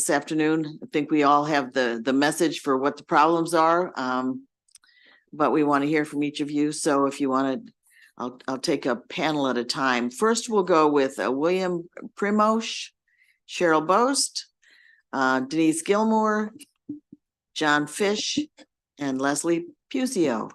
afternoon. I think we all have the message for what the problems are. But we want to hear from each of you. So if you want to, I'll take a panel at a time. First, we'll go with William Primosh, Cheryl Boast, Denise Gilmore, John Fish, and Leslie Pusio.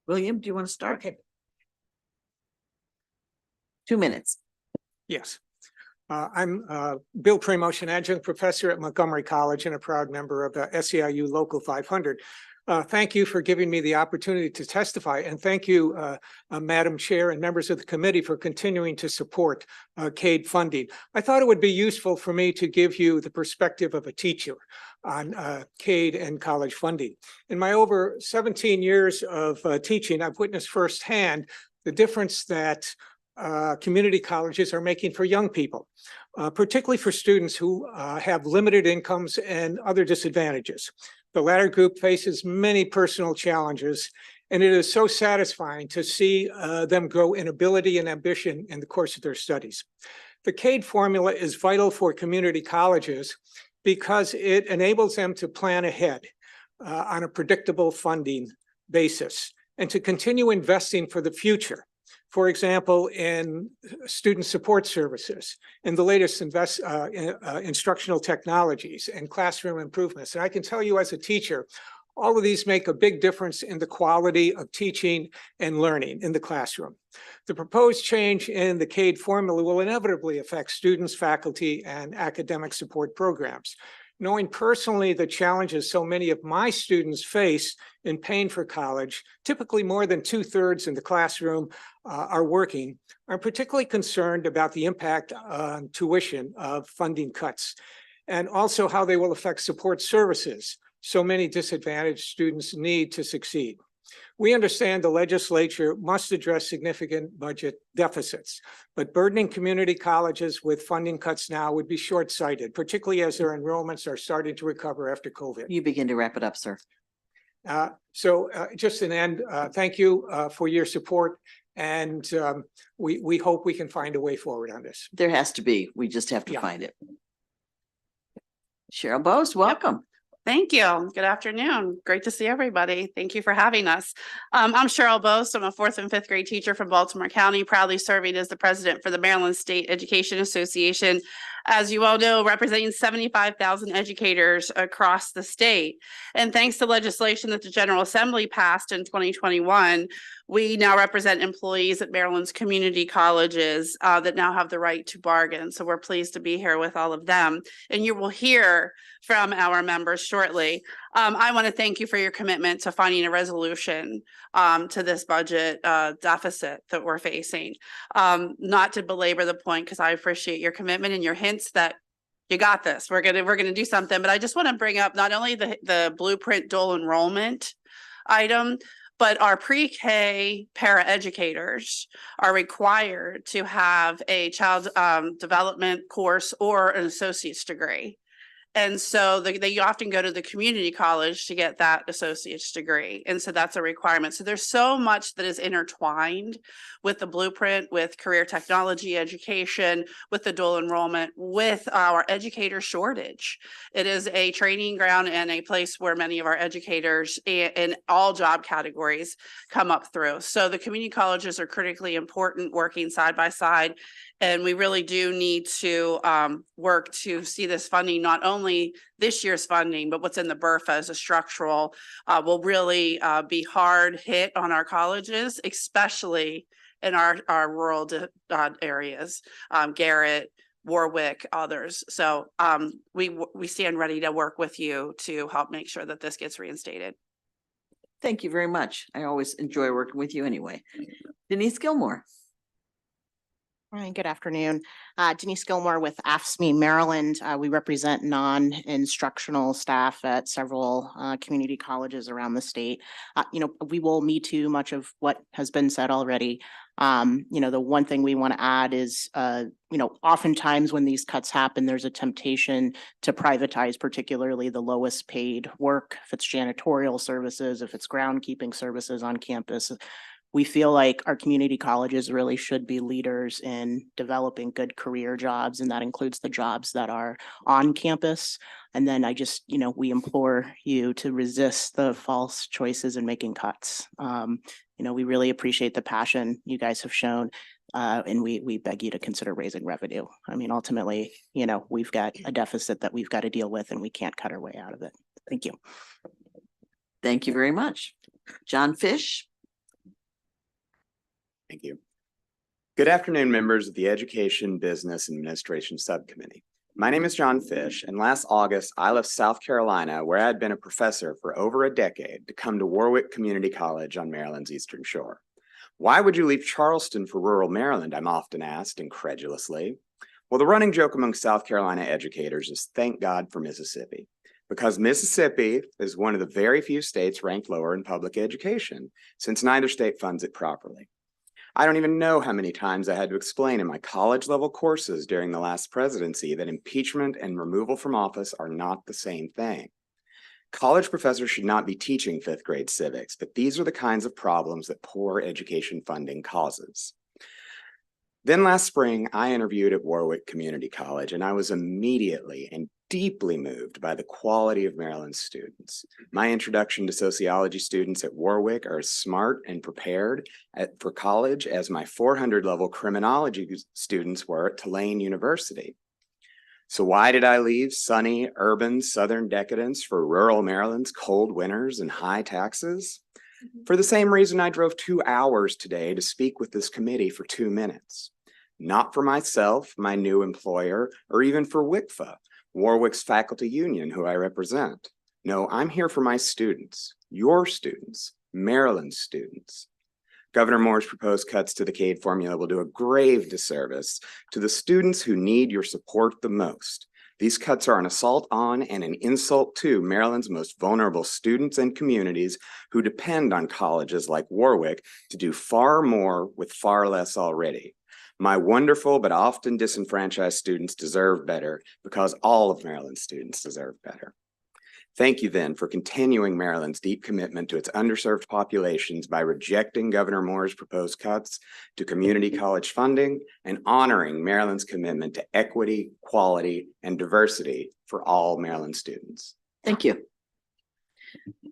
William, do you want to start? Okay. 2 minutes. Yes. I'm Bill Primosh, an adjunct professor at Montgomery College and a proud member of SEIU Local 500. Thank you for giving me the opportunity to testify, and thank you, Madam Chair and members of the committee for continuing to support CADE funding. I thought it would be useful for me to give you the perspective of a teacher on CADE and college funding. In my over 17 years of teaching, I've witnessed firsthand the difference that community colleges are making for young people, particularly for students who have limited incomes and other disadvantages. The latter group faces many personal challenges, and it is so satisfying to see them grow in ability and ambition in the course of their studies. The CADE formula is vital for community colleges because it enables them to plan ahead on a predictable funding basis and to continue investing for the future. For example, in student support services, in the latest instructional technologies and classroom improvements. And I can tell you as a teacher, all of these make a big difference in the quality of teaching and learning in the classroom. The proposed change in the CADE formula will inevitably affect students, faculty, and academic support programs. Knowing personally the challenges so many of my students face in paying for college, typically more than 2/3 in the classroom are working, I'm particularly concerned about the impact on tuition of funding cuts, and also how they will affect support services so many disadvantaged students need to succeed. We understand the legislature must address significant budget deficits, but burdening community colleges with funding cuts now would be short-sighted, particularly as their enrollments are starting to recover after COVID. You begin to wrap it up, sir. So just an end, thank you for your support, and we hope we can find a way forward on this. There has to be. We just have to Yeah. find it. Cheryl Bose, welcome. Thank you. Good afternoon. Great to see everybody. Thank you for having us. I'm Cheryl Bose. I'm a 4th and 5th grade teacher from Baltimore County, proudly serving as the president for the Maryland State Education Association. As you all know, representing 75,000 educators across the state. And thanks to legislation that the General Assembly passed in 2021, we now represent employees at Maryland's community colleges that now have the right to bargain. So we're pleased to be here with all of them. And you will hear from our members shortly. I want to thank you for your commitment to finding a resolution to this budget deficit that we're facing. Not to belabor the point, because I appreciate your commitment and your hints that you got this. We're gonna do something. But I just want to bring up not only the blueprint dual enrollment item, but our pre-K paraeducators are required to have a child development course or an associate's degree. And so they often go to the community college to get that associate's degree. And so that's a requirement. So there's so much that is intertwined with the blueprint, with career technology education, with the dual enrollment, with our educator shortage. It is a training ground and a place where many of our educators in all job categories come up through. So the community colleges are critically important, working side by side. And we really do need to work to see this funding, not only this year's funding, but what's in the BRFA as a structural will really be hard hit on our colleges, especially in our rural areas, Garrett, Warwick, others. So we stand ready to work with you to help make sure that this gets reinstated. Thank you very much. I always enjoy working with you anyway. Denise Gilmore. Hi, good afternoon. Denise Gilmore with AFSCME Maryland. We represent non-instructional staff at several community colleges around the state. We will me too much of what has been said already. The one thing we want to add is, oftentimes when these cuts happen, there's a temptation to privatize particularly the lowest paid work, if it's janitorial services, if it's groundkeeping services on campus. We feel like our community colleges really should be leaders in developing good career jobs, and that includes the jobs that are on campus. And then we implore you to resist the false choices in making cuts. We really appreciate the passion you guys have shown, and we beg you to consider raising revenue. I mean, ultimately, we've got a deficit that we've got to deal with, and we can't cut our way out of it. Thank you. Thank you very much. John Fish. Thank you. Good afternoon, members of the Education, Business, and Administration Subcommittee. My name is John Fish, and last August, I left South Carolina, where I had been a professor for over a decade, to come to Warwick Community College on Maryland's Eastern Shore. Why would you leave Charleston for rural Maryland, I'm often asked incredulously. Well, the running joke among South Carolina educators is thank God for Mississippi, because Mississippi is one of the very few states ranked lower in public education, since neither state funds it properly. I don't even know how many times I had to explain in my college level courses during the last presidency that impeachment and removal from office are not the same thing. College professors should not be teaching 5th grade civics, but these are the kinds of problems that poor education funding causes. Then last spring, I interviewed at Warwick Community College, and I was immediately and deeply moved by the quality of Maryland's students. My introduction to sociology students at Warwick are as smart and prepared for college as my 400 level criminology students were at Tulane University. So why did I leave sunny, urban, southern decadence for rural Maryland's cold winters and high taxes? For the same reason I drove 2 hours today to speak with this committee for 2 minutes. Not for myself, my new employer, or even for WICFA, Warwick's faculty union, who I represent. No, I'm here for my students, your students, Maryland's students. Governor Moore's proposed cuts to the CAID formula will do a grave disservice to the students who need your support the most. These cuts are an assault on and an insult to Maryland's most vulnerable students and communities who depend on colleges like Warwick to do far more with far less already. My wonderful but often disenfranchised students deserve better because all of Maryland's students deserve better. Thank you then for continuing Maryland's deep commitment to its underserved populations by rejecting Governor Moore's proposed cuts to community college funding and honoring Maryland's commitment to equity, quality, and diversity for all Maryland students. Thank you.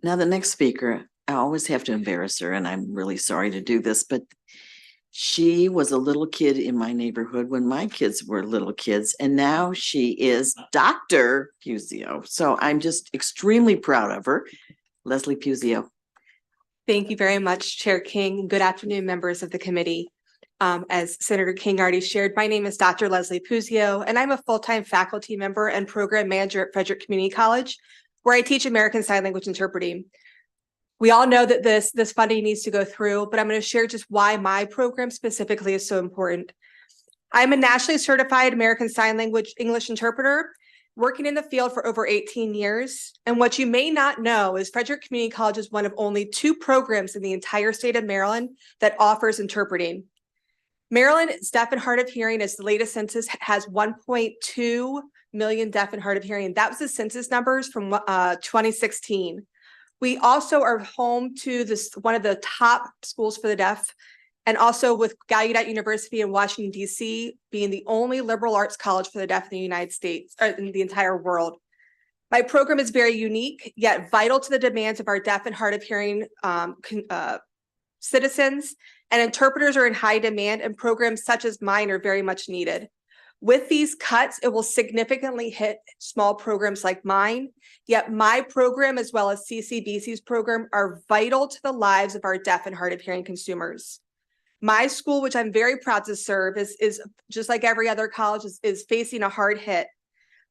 Now, the next speaker, I always have to embarrass her, and I'm really sorry to do this, but she was a little kid in my neighborhood when my kids were little kids, and now she is Dr. Puzio. So I'm just extremely proud of her. Leslie Puzio. Thank you very much, Chair King. Good afternoon, members of the committee. As Senator King already shared, my name is Dr. Leslie Puzio, and I'm a full-time faculty member and program manager at Frederick Community College, where I teach American Sign Language interpreting. We all know that this funding needs to go through, but I'm going to share just why my program specifically is so important. I'm a nationally certified American Sign Language English interpreter, working in the field for over 18 years. And what you may not know is Frederick Community College is one of only 2 programs in the entire state of Maryland that offers interpreting. Maryland's deaf and hard of hearing, as the latest census, has 1.2 million deaf and hard of hearing. That was the census numbers from 2016. We also are home to one of the top schools for the deaf, and also with Gallaudet University in Washington, D.C. being the only liberal arts college for the deaf in the United States, or in the entire world. My program is very unique, yet vital to the demands of our deaf and hard of hearing citizens, and interpreters are in high demand, and programs such as mine are very much needed. With these cuts, it will significantly hit small programs like mine, yet my program, as well as CCBC's program, are vital to the lives of our deaf and hard of hearing consumers. My school, which I'm very proud to serve, is just like every other college, is facing a hard hit.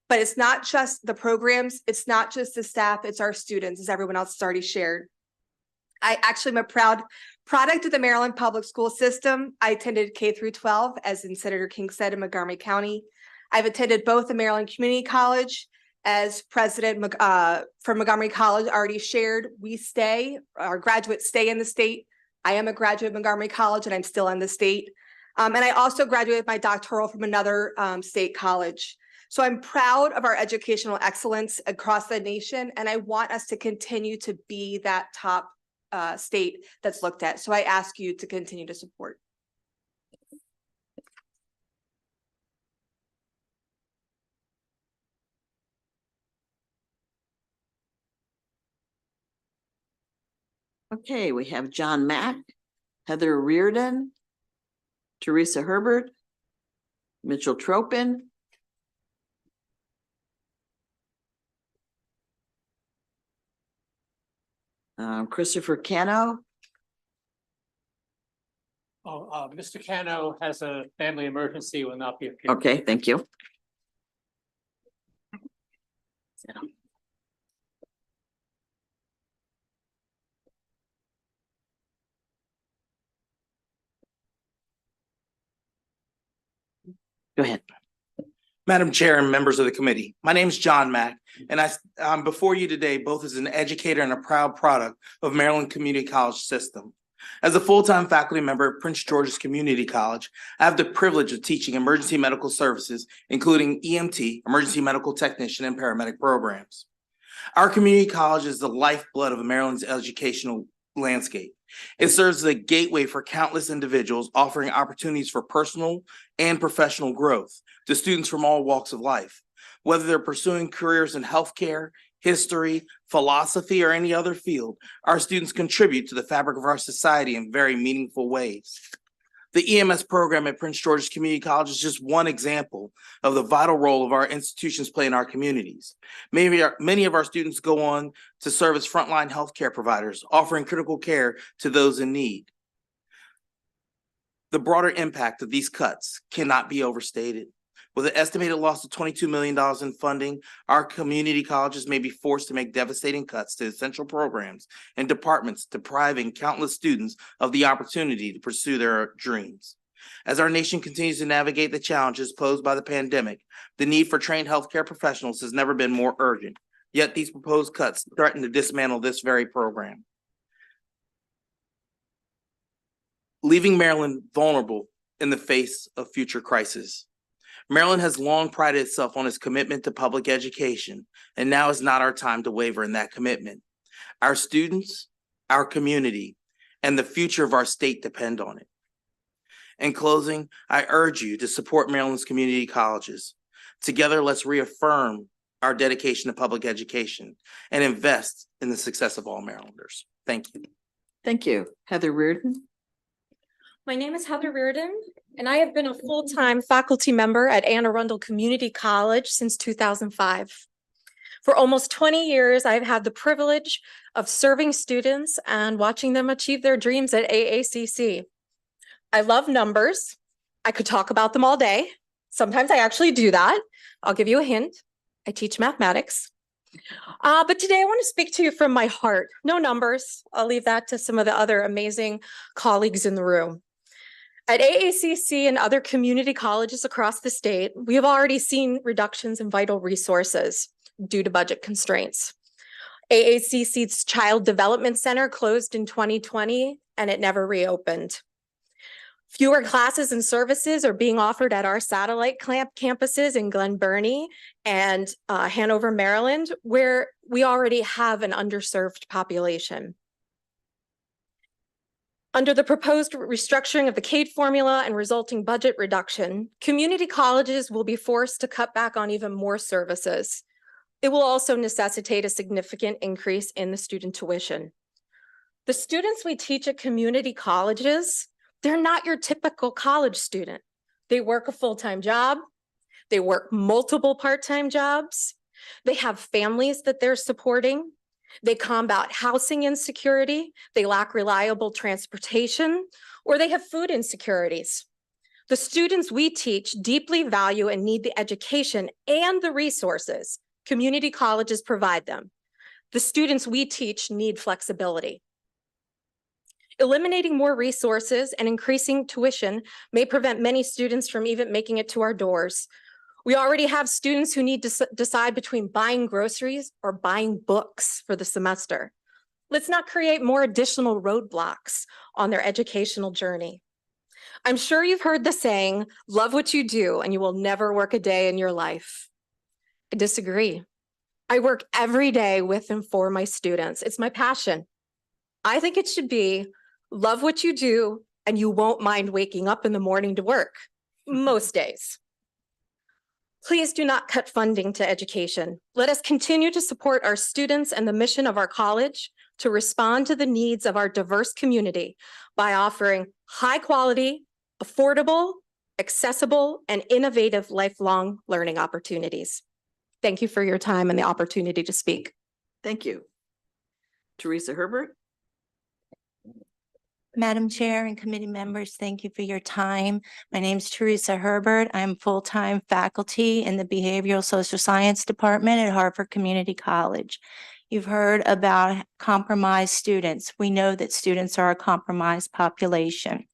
But it's not just the programs, it's not just the staff, it's our students, as everyone else has already shared. I actually am a proud product of the Maryland public school system. I attended K through 12, as in Senator King said, in Montgomery County. I've attended both the Maryland Community College, as President from Montgomery College already shared. Our graduates stay in the state. I am a graduate of Montgomery College, and I'm still in the state. And I also graduated my doctoral from another state college. So I'm proud of our educational excellence across the nation, and I want us to continue to be that top state that's looked at. So I ask you to continue to support. Okay, we have John Mack, Heather Reardon, Teresa Herbert, Mitchell Tropin, Christopher Cano. Mr. Cano has a family emergency, will not be appearing. Okay, thank you. Go ahead. Madam Chair and members of the committee, my name is John Mack, and I'm before you today both as an educator and a proud product of Maryland Community College system. As a full-time faculty member at Prince George's Community College, I have the privilege of teaching emergency medical services, including EMT, emergency medical technician, and paramedic programs. Our community college is the lifeblood of Maryland's educational landscape. It serves as a gateway for countless individuals, offering opportunities for personal and professional growth to students from all walks of life. Whether they're pursuing careers in healthcare, history, philosophy, or any other field, our students contribute to the fabric of our society in very meaningful ways. The EMS program at Prince George's Community College is just one example of the vital role of our institutions play in our communities. Many of our students go on to serve as frontline healthcare providers, offering critical care to those in need. The broader impact of these cuts cannot be overstated. With an estimated loss of $22 million in funding, our community colleges may be forced to make devastating cuts to essential programs and departments, depriving countless students of the opportunity to pursue their dreams. As our nation continues to navigate the challenges posed by the pandemic, the need for trained healthcare professionals has never been more urgent. Yet these proposed cuts threaten to dismantle this very program, leaving Maryland vulnerable in the face of future crises. Maryland has long prided itself on its commitment to public education, and now is not our time to waver in that commitment. Our students, our community, and the future of our state depend on it. In closing, I urge you to support Maryland's community colleges. Together, let's reaffirm our dedication to public education and invest in the success of all Marylanders. Thank you. Thank you. Heather Reardon. My name is Heather Reardon, and I have been a full-time faculty member at Anne Arundel Community College since 2005. For almost 20 years, I've had the privilege of serving students and watching them achieve their dreams at AACC. I love numbers. I could talk about them all day. Sometimes I actually do that. I'll give you a hint. I teach mathematics. But today I want to speak to you from my heart. No numbers. I'll leave that to some of the other amazing colleagues in the room. At AACC and other community colleges across the state, we have already seen reductions in vital resources due to budget constraints. AACC's Child Development Center closed in 2020 and it never reopened. Fewer classes and services are being offered at our satellite campuses in Glen Burnie and Hanover, Maryland, where we already have an underserved population. Under the proposed restructuring of the CADE formula and resulting budget reduction, community colleges will be forced to cut back on even more services. It will also necessitate a significant increase in the student tuition. The students we teach at community colleges, they're not your typical college student. They work a full-time job. They work multiple part-time jobs. They have families that they're supporting. They combat housing insecurity. They lack reliable transportation, or they have food insecurities. The students we teach deeply value and need the education and the resources community colleges provide them. The students we teach need flexibility. Eliminating more resources and increasing tuition may prevent many students from even making it to our doors. We already have students who need to decide between buying groceries or buying books for the semester. Let's not create more additional roadblocks on their educational journey. I'm sure you've heard the saying, love what you do and you will never work a day in your life. I disagree. I work every day with and for my students. It's my passion. I think it should be love what you do and you won't mind waking up in the morning to work, most days. Please do not cut funding to education. Let us continue to support our students and the mission of our college to respond to the needs of our diverse community by offering high quality, affordable, accessible, and innovative lifelong learning opportunities. Thank you for your time and the opportunity to speak. Thank you. Teresa Herbert. Madam Chair and committee members, thank you for your time. My name is Teresa Herbert. I'm full-time faculty in the Behavioral Social Science Department at Harvard Community College. You've heard about compromised students. We know that students are a compromised population.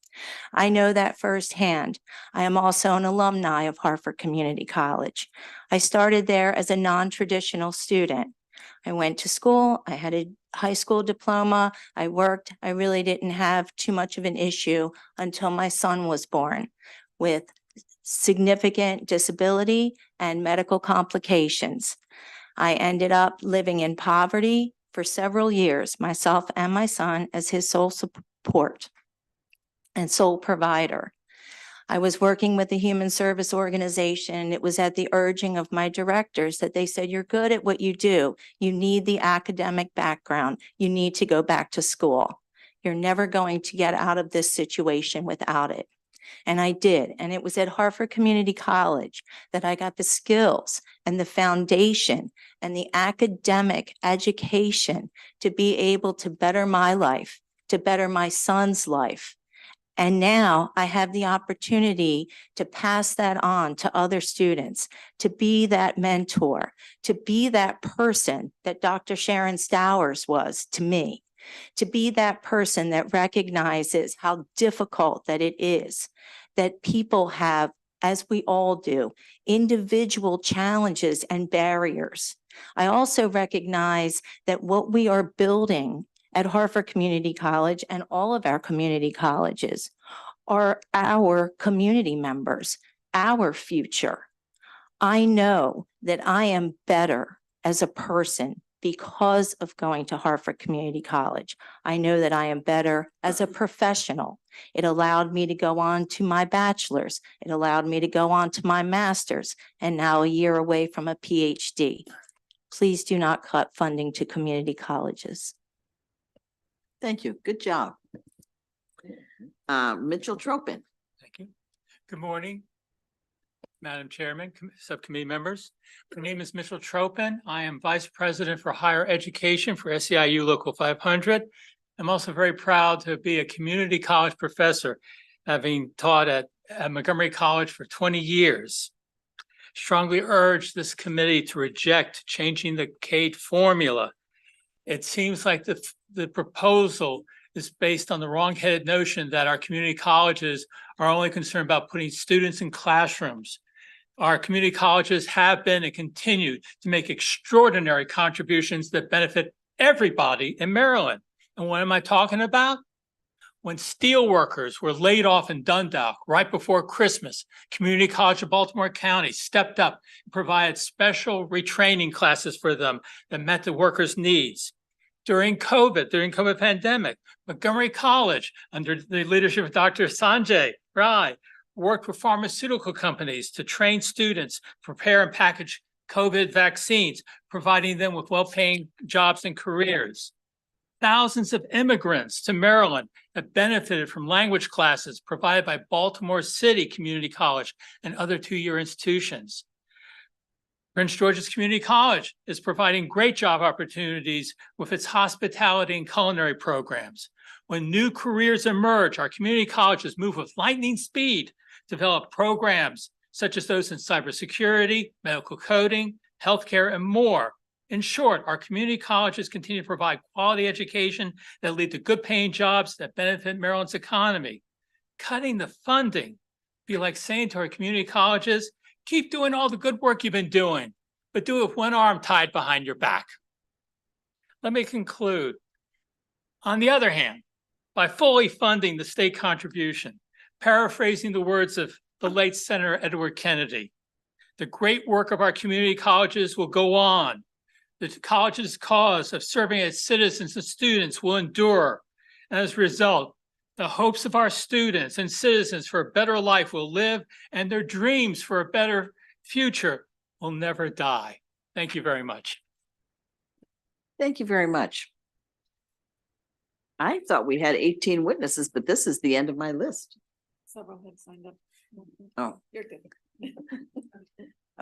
I know that firsthand. I am also an alumni of Harvard Community College. I started there as a non-traditional student. I went to school, I had a high school diploma, I worked. I really didn't have too much of an issue until my son was born with significant disability and medical complications. I ended up living in poverty for several years, myself and my son as his sole support and sole provider. I was working with a human service organization. It was at the urging of my directors that they said, you're good at what you do. You need the academic background. You need to go back to school. You're never going to get out of this situation without it. And I did. And it was at Harvard Community College that I got the skills and the foundation and the academic education to be able to better my life, to better my son's life. And now I have the opportunity to pass that on to other students, to be that mentor, to be that person that Dr. Sharon Stowers was to me, to be that person that recognizes how difficult that it is that people have, as we all do, individual challenges and barriers. I also recognize that what we are building at Hartford Community College and all of our community colleges are our community members, our future. I know that I am better as a person because of going to Hartford Community College. I know that I am better as a professional. It allowed me to go on to my bachelor's. It allowed me to go on to my master's, and now a year away from a PhD. Please do not cut funding to community colleges. Thank you. Good job. Mitchell Tropin. Thank you. Good morning, Madam Chairman, subcommittee members. My name is Mitchell Tropin. I am Vice President for Higher Education for SEIU Local 500. I'm also very proud to be a community college professor, having taught at Montgomery College for 20 years. Strongly urge this committee to reject changing the CADE formula. It seems like the proposal is based on the wrong-headed notion that our community colleges are only concerned about putting students in classrooms. Our community colleges have been and continue to make extraordinary contributions that benefit everybody in Maryland. And what am I talking about? When steel workers were laid off in Dundalk right before Christmas, Community College of Baltimore County stepped up and provided special retraining classes for them that met the workers' needs. During COVID pandemic, Montgomery College, under the leadership of Dr. Sanjay Rai, worked with pharmaceutical companies to train students, prepare and package COVID vaccines, providing them with well-paying jobs and careers. Thousands of immigrants to Maryland have benefited from language classes provided by Baltimore City Community College and other two-year institutions. Prince George's Community College is providing great job opportunities with its hospitality and culinary programs. When new careers emerge, our community colleges move with lightning speed to develop programs such as those in cybersecurity, medical coding, healthcare, and more. In short, our community colleges continue to provide quality education that lead to good paying jobs that benefit Maryland's economy. Cutting the funding be like saying to our community colleges, keep doing all the good work you've been doing, but do it with one arm tied behind your back. Let me conclude. On the other hand, by fully funding the state contribution, paraphrasing the words of the late Senator Edward Kennedy, the great work of our community colleges will go on. The college's cause of serving its citizens and students will endure. And as a result, the hopes of our students and citizens for a better life will live, and their dreams for a better future will never die. Thank you very much. Thank you very much. I thought we had 18 witnesses, but this is the end of my list. Several have signed up. Oh, You're good.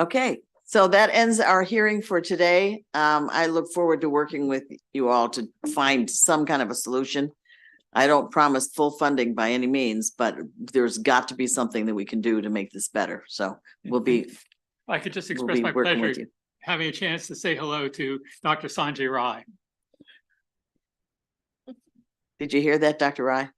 okay. So that ends our hearing for today. I look forward to working with you all to find some kind of a solution. I don't promise full funding by any means, but there's got to be something that we can do to make this better. So we'll be. I could just we'll express be my working with pleasure you. having a chance to say hello to Dr. Sanjay Rai. Did you hear that, Dr. Rai?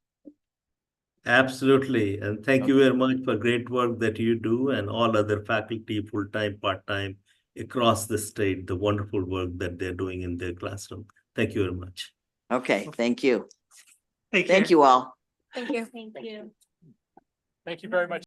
Absolutely. And thank you very much for great work that you do and all other faculty, full-time, part-time across the state, the wonderful work that they're doing in their classroom. Thank you very much. Okay, thank you. Take Thank care. you all. Thank you. Thank you. Thank you very much.